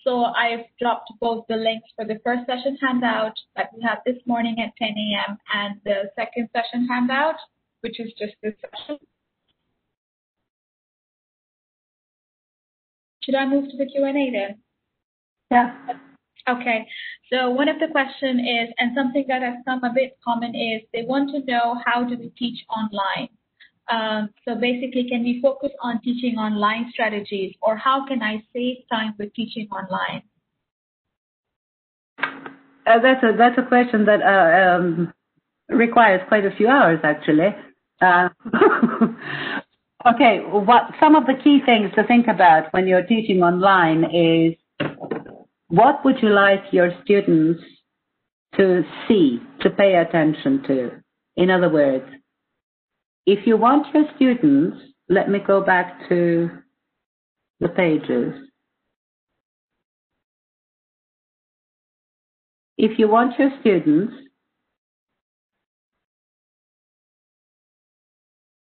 So I've dropped both the links for the first session handout that we had this morning at 10 a.m. and the second session handout, which is just this session. Should I move to the Q&A then? Yeah. Okay. So one of the questions is, and something that has come a bit common is, they want to know how do we teach online? So basically, can we focus on teaching online strategies, or how can I save time with teaching online? That's a question that requires quite a few hours, actually. Okay, some of the key things to think about when you're teaching online is, what would you like your students to see, to pay attention to? In other words, if you want your students, let me go back to the pages. If you want your students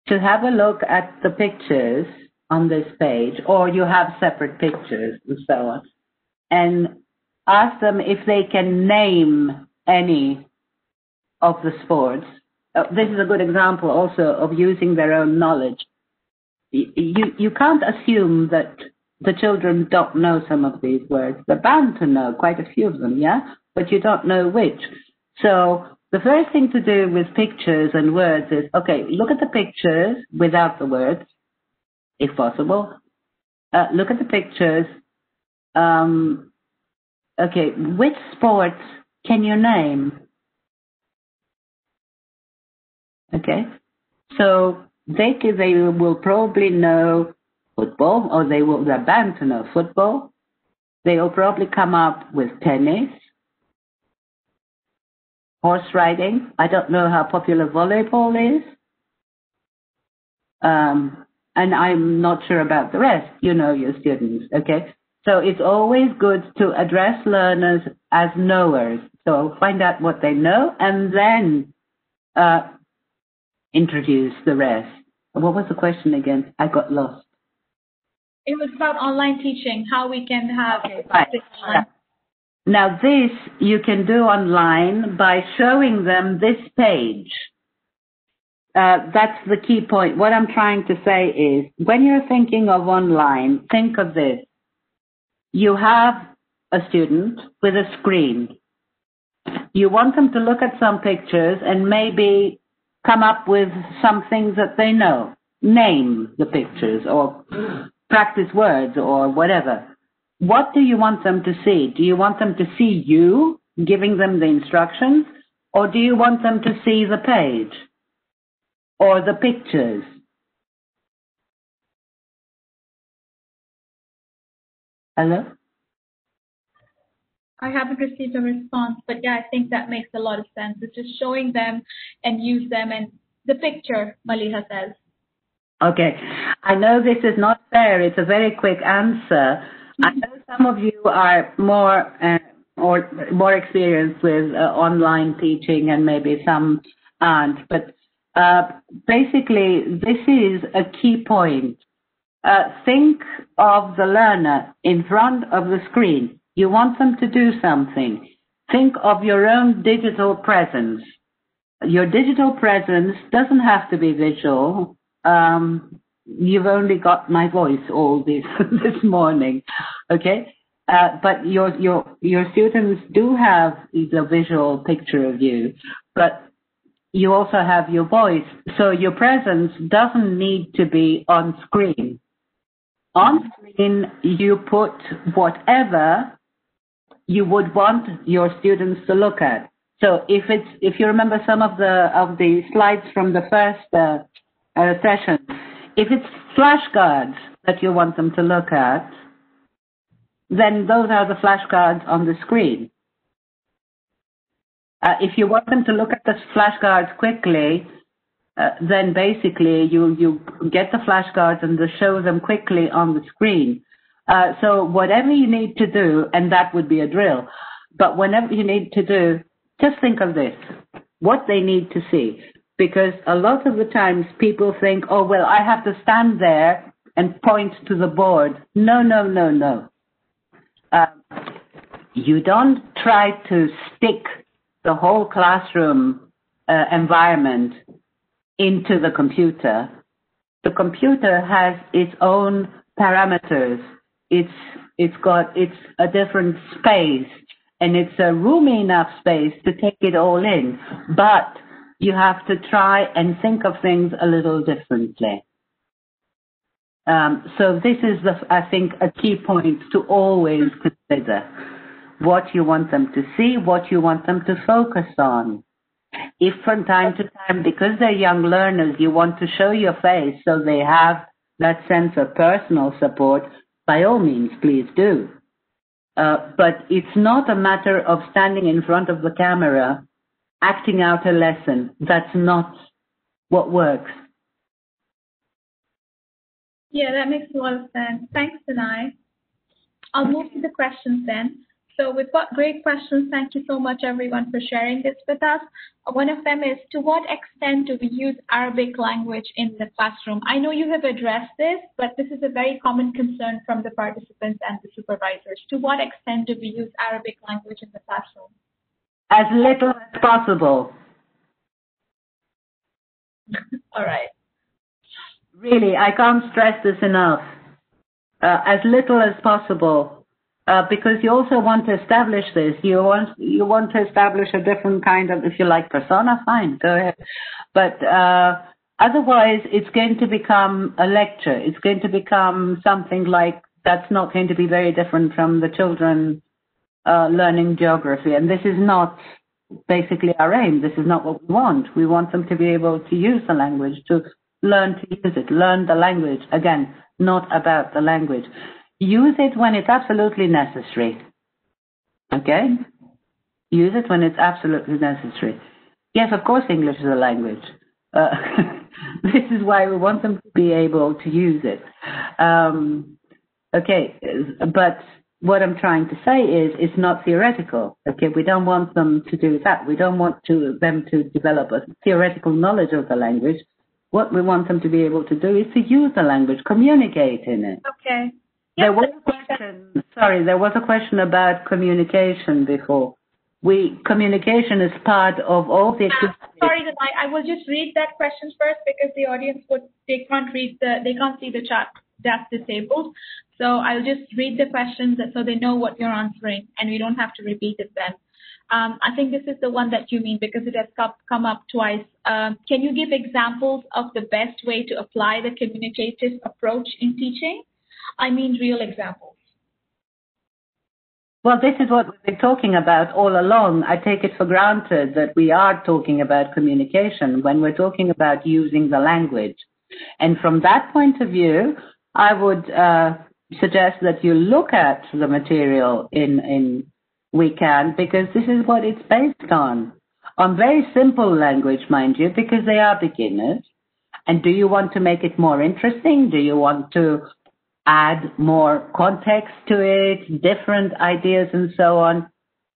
to have a look at the pictures on this page, or you have separate pictures and so on, and ask them if they can name any of the sports. This is a good example also of using their own knowledge. You can't assume that the children don't know some of these words. They're bound to know quite a few of them, yeah? But you don't know which. So the first thing to do with pictures and words is, okay, look at the pictures without the words, if possible. Look at the pictures. Okay, which sports can you name? Okay, so they will probably know football, or they're bound to know football. They will probably come up with tennis, horse riding. I don't know how popular volleyball is. And I'm not sure about the rest. You know your students, okay? So it's always good to address learners as knowers. So find out what they know and then introduce the rest. What was the question again? I got lost. It was about online teaching, how we can have this online. Now this you can do online by showing them this page. That's the key point. What I'm trying to say is, when you're thinking of online, think of this. You have a student with a screen. You want them to look at some pictures and maybe come up with some things that they know. Name the pictures or practice words or whatever. What do you want them to see? Do you want them to see you giving them the instructions, or do you want them to see the page or the pictures? Hello? I haven't received a response, but yeah, I think that makes a lot of sense. It's just showing them and use them and the picture, Maliha says. Okay. I know this is not fair. It's a very quick answer. I know some of you are more experienced with online teaching, and maybe some aren't. But basically, this is a key point. Think of the learner in front of the screen. You want them to do something. Think of your own digital presence. Your digital presence doesn't have to be visual. You've only got my voice all this morning, okay? but your students do have the visual picture of you, but you also have your voice. So your presence doesn't need to be on screen. On screen, you put whatever you would want your students to look at. So if you remember some of the slides from the first session, if it's flashcards that you want them to look at, then those are the flashcards on the screen. If you want them to look at the flashcards quickly, then basically you get the flashcards and show them quickly on the screen. So whatever you need to do, and that would be a drill, but whenever you need to do, just think of this, what they need to see. Because a lot of the times people think, oh, well, I have to stand there and point to the board. No, no, no, no. You don't try to stick the whole classroom environment into the computer. The computer has its own parameters. It's a different space, and it's a roomy enough space to take it all in. But you have to try and think of things a little differently. So this is, I think, a key point to always consider. What you want them to see, what you want them to focus on. If from time to time, because they're young learners, you want to show your face so they have that sense of personal support, by all means, please do. But it's not a matter of standing in front of the camera, acting out a lesson. That's not what works. Yeah, that makes a lot of sense. Thanks, Danai. I'll move to the questions then. So we've got great questions. Thank you so much, everyone, for sharing this with us. One of them is, to what extent do we use Arabic language in the classroom? I know you have addressed this, but this is a very common concern from the participants and the supervisors. To what extent do we use Arabic language in the classroom? As little as possible. All right. Really, I can't stress this enough. As little as possible. Because you also want to establish this. You want to establish a different kind of, if you like, persona, fine, go ahead. But otherwise, it's going to become a lecture. It's going to become something like, that's not going to be very different from the children learning geography. And this is not basically our aim. This is not what we want. We want them to be able to use the language, to learn to use it, learn the language. Again, not about the language. Use it when it's absolutely necessary. Okay? Use it when it's absolutely necessary. Yes, of course, English is a language. This is why we want them to be able to use it. Okay, but what I'm trying to say is it's not theoretical. Okay, we don't want them to do that. We don't want them to develop a theoretical knowledge of the language. What we want them to be able to do is to use the language, communicate in it. Okay. There was a question about communication before. Communication is part of all the activities. Sorry, I will just read that question first because the audience they can't see the chat. That's disabled. So I'll just read the questions so they know what you're answering, and we don't have to repeat it then. I think this is the one that you mean because it has come up twice. Can you give examples of the best way to apply the communicative approach in teaching? I mean real examples. Well, this is what we've been talking about all along. I take it for granted that we are talking about communication when we're talking about using the language. And from that point of view, I would suggest that you look at the material in We Can, because this is what it's based on very simple language, mind you, because they are beginners. And do you want to make it more interesting? Do you want to add more context to it, different ideas and so on?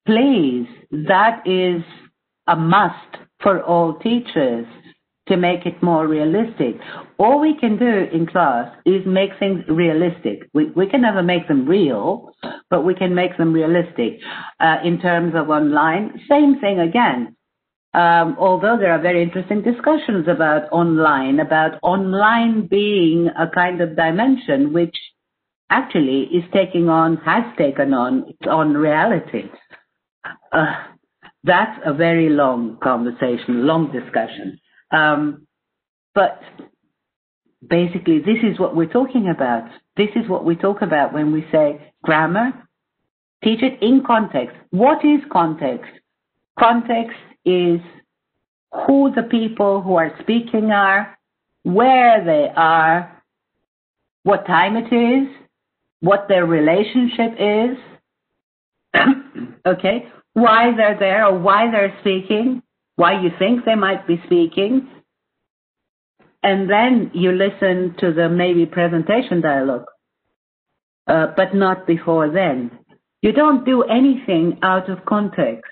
Please, that is a must for all teachers to make it more realistic. All we can do in class is make things realistic. We can never make them real, but we can make them realistic. In terms of online, same thing again. Although there are very interesting discussions about online being a kind of dimension which actually has taken on its own reality. That's a very long conversation, long discussion. But basically, this is what we're talking about. This is what we talk about when we say grammar. Teach it in context. What is context? Context is who the people who are speaking are, where they are, what time it is, what their relationship is, okay, why they're there or why they're speaking, why you think they might be speaking, and then you listen to the maybe presentation dialogue, but not before then. You don't do anything out of context.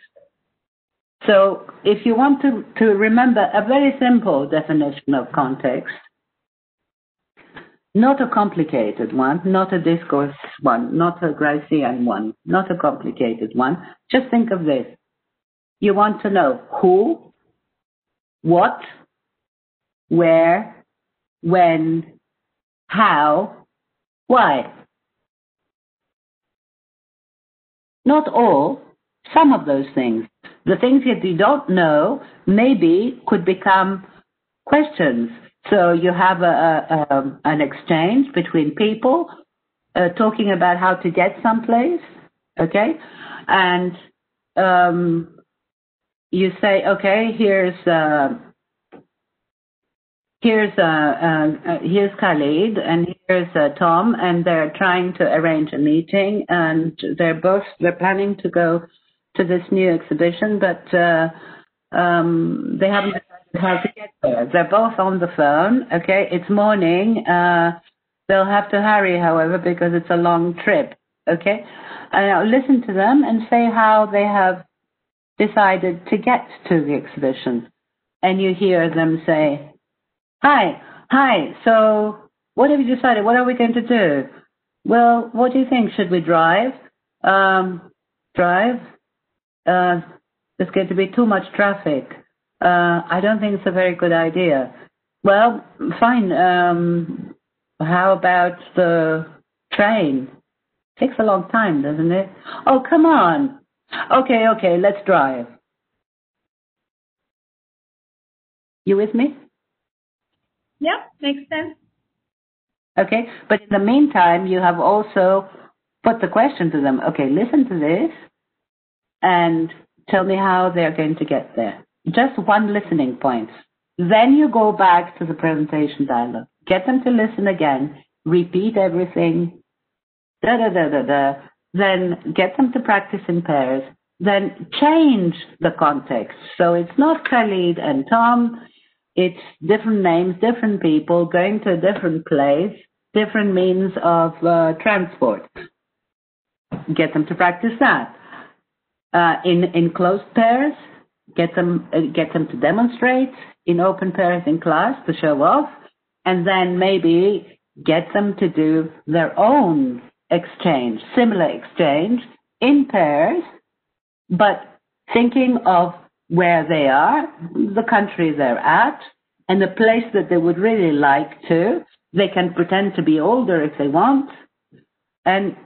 So if you want to remember a very simple definition of context, not a complicated one, not a discourse one, not a Gricean one, not a complicated one, just think of this. You want to know who, what, where, when, how, why. Not all, some of those things. The things that you don't know maybe could become questions. So you have an exchange between people talking about how to get someplace, okay? And you say, okay, here's Khalid and here's Tom, and they're trying to arrange a meeting, and they're planning to go to this new exhibition, but they haven't decided how to get there. They're both on the phone. Okay, it's morning. They'll have to hurry, however, because it's a long trip. Okay, listen to them and say how they have decided to get to the exhibition, and you hear them say, Hi, so what have you decided? What are we going to do? Well, what do you think? Should we drive? Drive? There's going to be too much traffic. I don't think it's a very good idea. Well, fine. How about the train? Takes a long time, doesn't it? Oh, come on. Okay, let's drive. You with me? Yeah, makes sense. Okay, but in the meantime, you have also put the question to them. Okay, listen to this and tell me how they're going to get there. Just one listening point. Then you go back to the presentation dialogue. Get them to listen again. Repeat everything. Then get them to practice in pairs. Then change the context. So it's not Khalid and Tom. It's different names, different people going to a different place, different means of transport. Get them to practice that. In closed pairs, get them to demonstrate. In open pairs in class to show off, and then maybe get them to do their own exchange, similar exchange in pairs, but thinking of where they are, the country they're at, and the place that they would really like to. They can pretend to be older if they want, and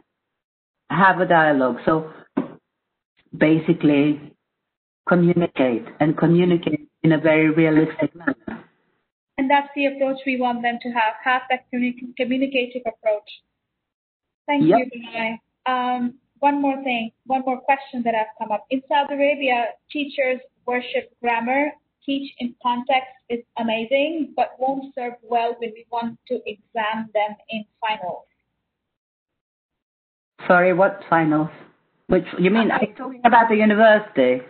have a dialogue. So basically, communicate in a very realistic manner. And that's the approach we want them to have that communicative approach. Thank you, Vinay. One more question that has come up. In Saudi Arabia, teachers worship grammar. Teach in context is amazing, but won't serve well when we want to exam them in finals. Sorry, what finals? Which, you mean, are you talking about the university?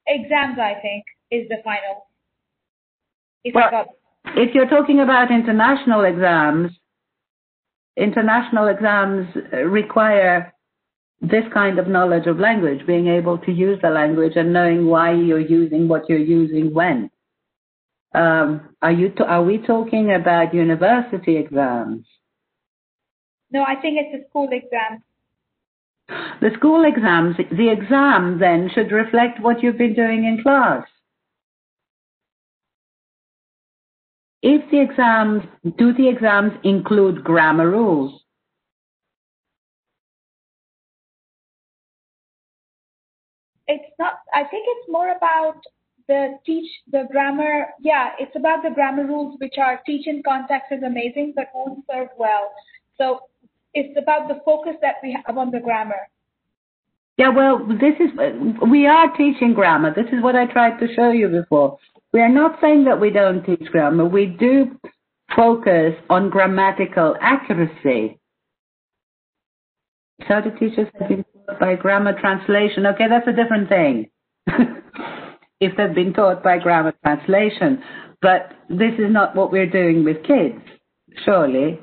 Exams, I think, is the final. If you're talking about international exams require this kind of knowledge of language, being able to use the language and knowing why you're using what you're using when. Are we talking about university exams? No, I think it's a school exam. The school exams, the exam then should reflect what you've been doing in class. Do the exams include grammar rules? It's not, I think it's more about the grammar. Yeah, it's about the grammar rules, which are teach in context is amazing, but won't serve well. So it's about the focus that we have on the grammar. Yeah, well, we are teaching grammar. This is what I tried to show you before. We are not saying that we don't teach grammar. We do focus on grammatical accuracy. So the teachers have been taught by grammar translation. Okay, that's a different thing. If they've been taught by grammar translation. But this is not what we're doing with kids, surely.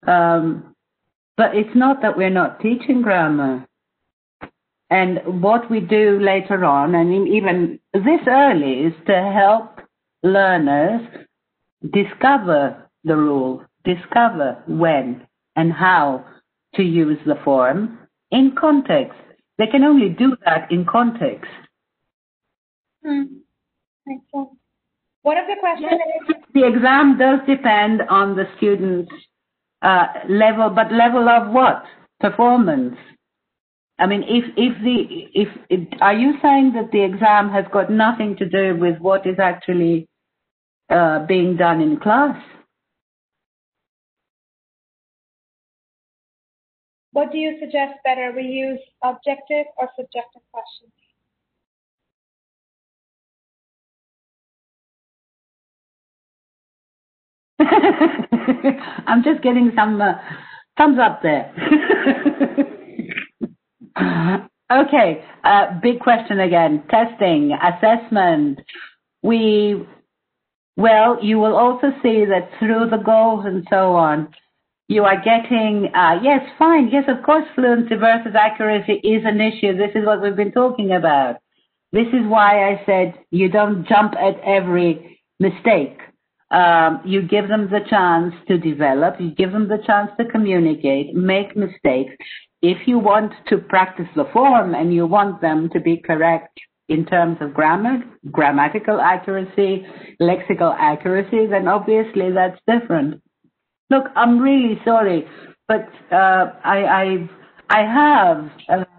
But it's not that we're not teaching grammar. And what we do later on, and even this early, is to help learners discover the rules, discover when and how to use the form in context. They can only do that in context. Makes sense. One of the questions is... The exam does depend on the student's level, but level of what? Performance. I mean, are you saying that the exam has got nothing to do with what is actually being done in class? What do you suggest better? We use objective or subjective questions? I'm just getting some thumbs up there. Okay, big question again. Testing, assessment. You will also see that through the goals and so on, you are getting, yes, fine, yes, of course, fluency versus accuracy is an issue. This is what we've been talking about. This is why I said you don't jump at every mistake. You give them the chance to develop, you give them the chance to communicate, make mistakes. If you want to practice the form and you want them to be correct in terms of grammar, grammatical accuracy, lexical accuracy, then obviously that's different. Look, I'm really sorry, but I have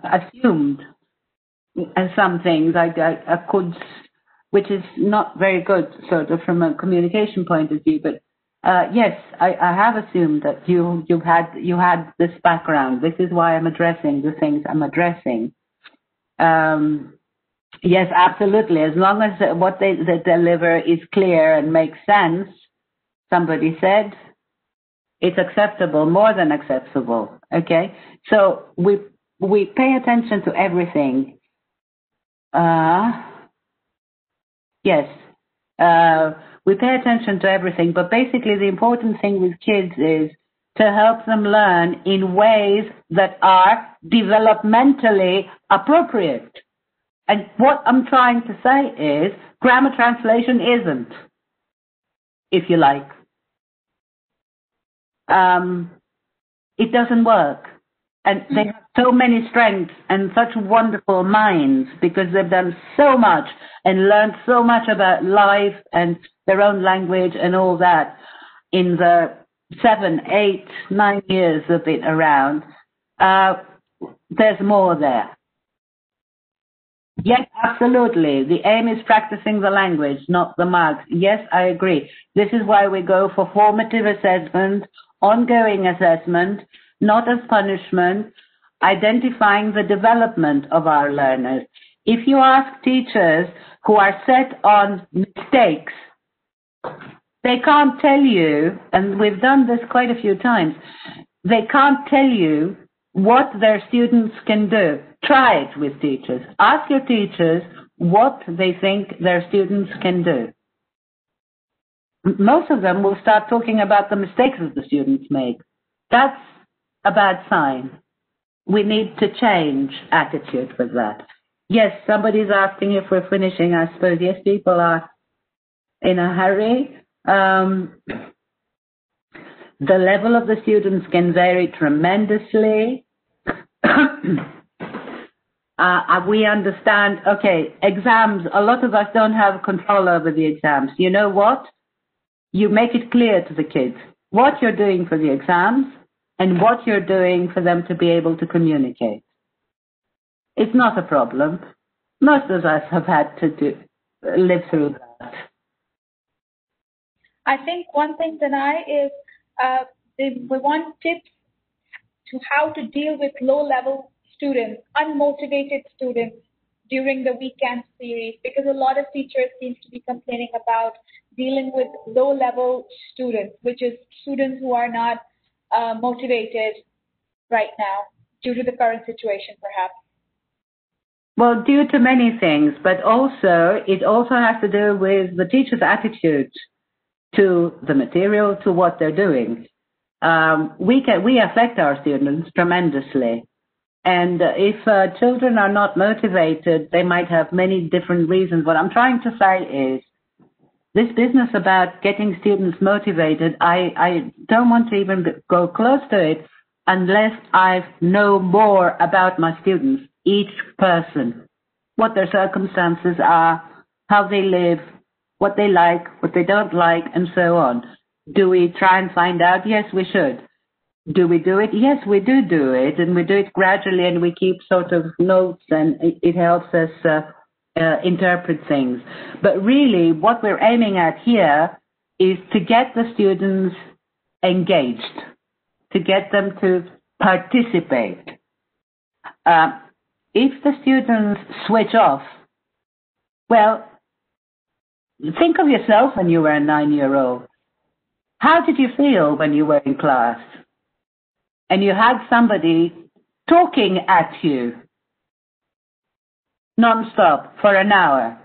assumed some things I could, which is not very good sort of from a communication point of view, but yes, I have assumed that you had this background. This is why I'm addressing the things I'm addressing. Yes, absolutely. As long as what they deliver is clear and makes sense, somebody said, it's acceptable, more than acceptable. Okay, so we pay attention to everything. Yes. We pay attention to everything, but basically the important thing with kids is to help them learn in ways that are developmentally appropriate. And what I'm trying to say is grammar translation isn't, if you like. It doesn't work. And they have so many strengths and such wonderful minds because they've done so much and learned so much about life and their own language and all that in the 7, 8, 9 years they've been around. There's more there. Yes, absolutely. The aim is practicing the language, not the marks. Yes, I agree. This is why we go for formative assessment, ongoing assessment, not as punishment, identifying the development of our learners. If you ask teachers who are set on mistakes, they can't tell you, and we've done this quite a few times, they can't tell you what their students can do. Try it with teachers. Ask your teachers what they think their students can do. Most of them will start talking about the mistakes that the students make. That's a bad sign. We need to change attitude with that. Yes, somebody's asking if we're finishing. I suppose, yes, people are in a hurry. The level of the students can vary tremendously. We understand, okay, exams, a lot of us don't have control over the exams. You know what? You make it clear to the kids what you're doing for the exams and what you're doing for them to be able to communicate. It's not a problem. Most of us have had to live through that. I think one thing, Danai, is we want tips to how to deal with low-level students, unmotivated students during the weekend series, because a lot of teachers seem to be complaining about dealing with low-level students, which is students who are not motivated right now due to the current situation, perhaps. Well, due to many things, but it also has to do with the teacher's attitude to the material, to what they're doing. We affect our students tremendously. And if children are not motivated, they might have many different reasons. What I'm trying to say is, this business about getting students motivated, I don't want to even go close to it unless I know more about my students, each person, what their circumstances are, how they live, what they like, what they don't like, and so on. Do we try and find out? Yes, we should. Do we do it? Yes, we do it, and we do it gradually, and we keep sort of notes, and it helps us interpret things. But really, what we're aiming at here is to get the students engaged, to get them to participate. If the students switch off, well, think of yourself when you were a 9-year-old. How did you feel when you were in class and you had somebody talking at you non-stop for an hour?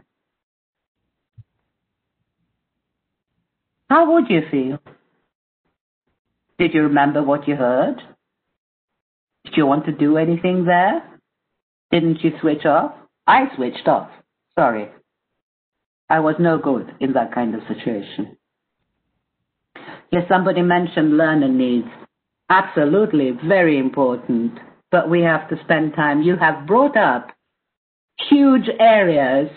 How would you feel? Did you remember what you heard? Did you want to do anything there? Didn't you switch off? I switched off. Sorry. I was no good in that kind of situation. Yes, somebody mentioned learner needs. Absolutely, very important. But we have to spend time. You have brought up huge areas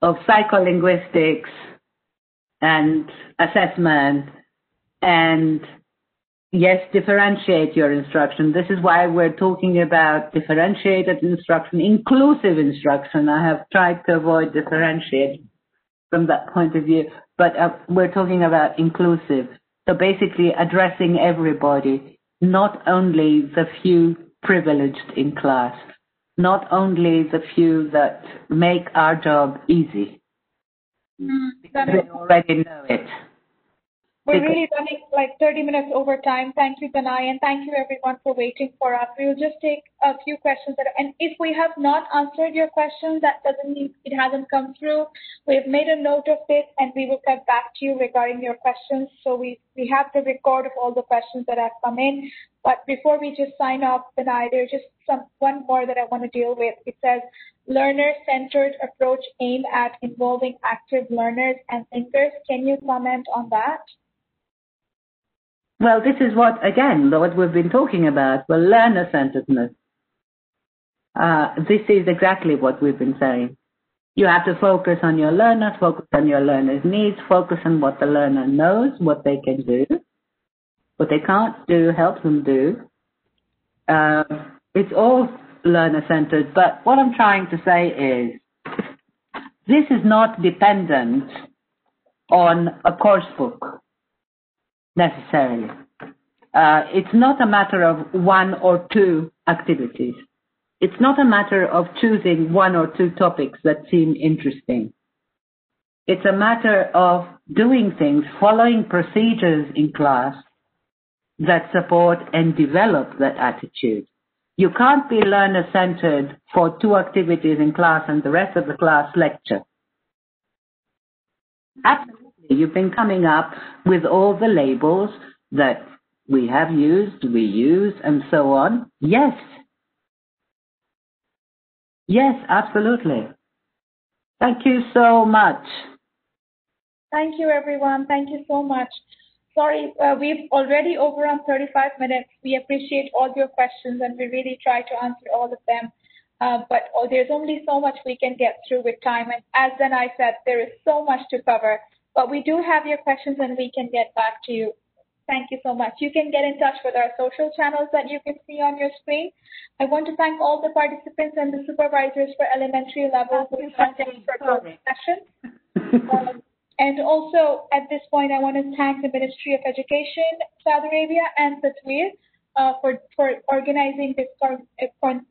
of psycholinguistics and assessment and, yes, differentiate your instruction. This is why we're talking about differentiated instruction, inclusive instruction. I have tried to avoid differentiate from that point of view, but we're talking about inclusive. So basically addressing everybody, not only the few privileged in class, not only the few that make our job easy, because they already know it. We're really running like 30 minutes over time. Thank you, Danai, and thank you everyone for waiting for us. We'll just take a few questions. And if we have not answered your questions, that doesn't mean it hasn't come through. We've made a note of this, and we will get back to you regarding your questions. So we have the record of all the questions that have come in. But before we just sign off, Danai, there's just one more that I want to deal with. It says, learner-centered approach aimed at involving active learners and thinkers. Can you comment on that? Well, this is what we've been talking about. Well, learner-centeredness. This is exactly what we've been saying. You have to focus on your learner, focus on your learner's needs, focus on what the learner knows, what they can do, what they can't do, help them do. It's all learner-centered, but what I'm trying to say is this is not dependent on a course book. Necessarily. It's not a matter of one or two activities. It's not a matter of choosing one or two topics that seem interesting. It's a matter of doing things, following procedures in class that support and develop that attitude. You can't be learner-centered for two activities in class and the rest of the class lecture. Absolutely. You've been coming up with all the labels that we have used, we use, and so on. Yes. Yes, absolutely. Thank you so much. Thank you, everyone. Thank you so much. Sorry, we've already overrun 35 minutes. We appreciate all your questions, and we really try to answer all of them. But there's only so much we can get through with time. And as Danai said, there is so much to cover. But we do have your questions, and we can get back to you. Thank you so much. You can get in touch with our social channels that you can see on your screen. I want to thank all the participants and the supervisors for elementary level who attended for both sessions. And also, at this point, I want to thank the Ministry of Education, Saudi Arabia, and Tatweer for organizing this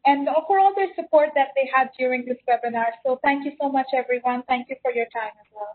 and for all their support that they had during this webinar. So thank you so much, everyone. Thank you for your time as well.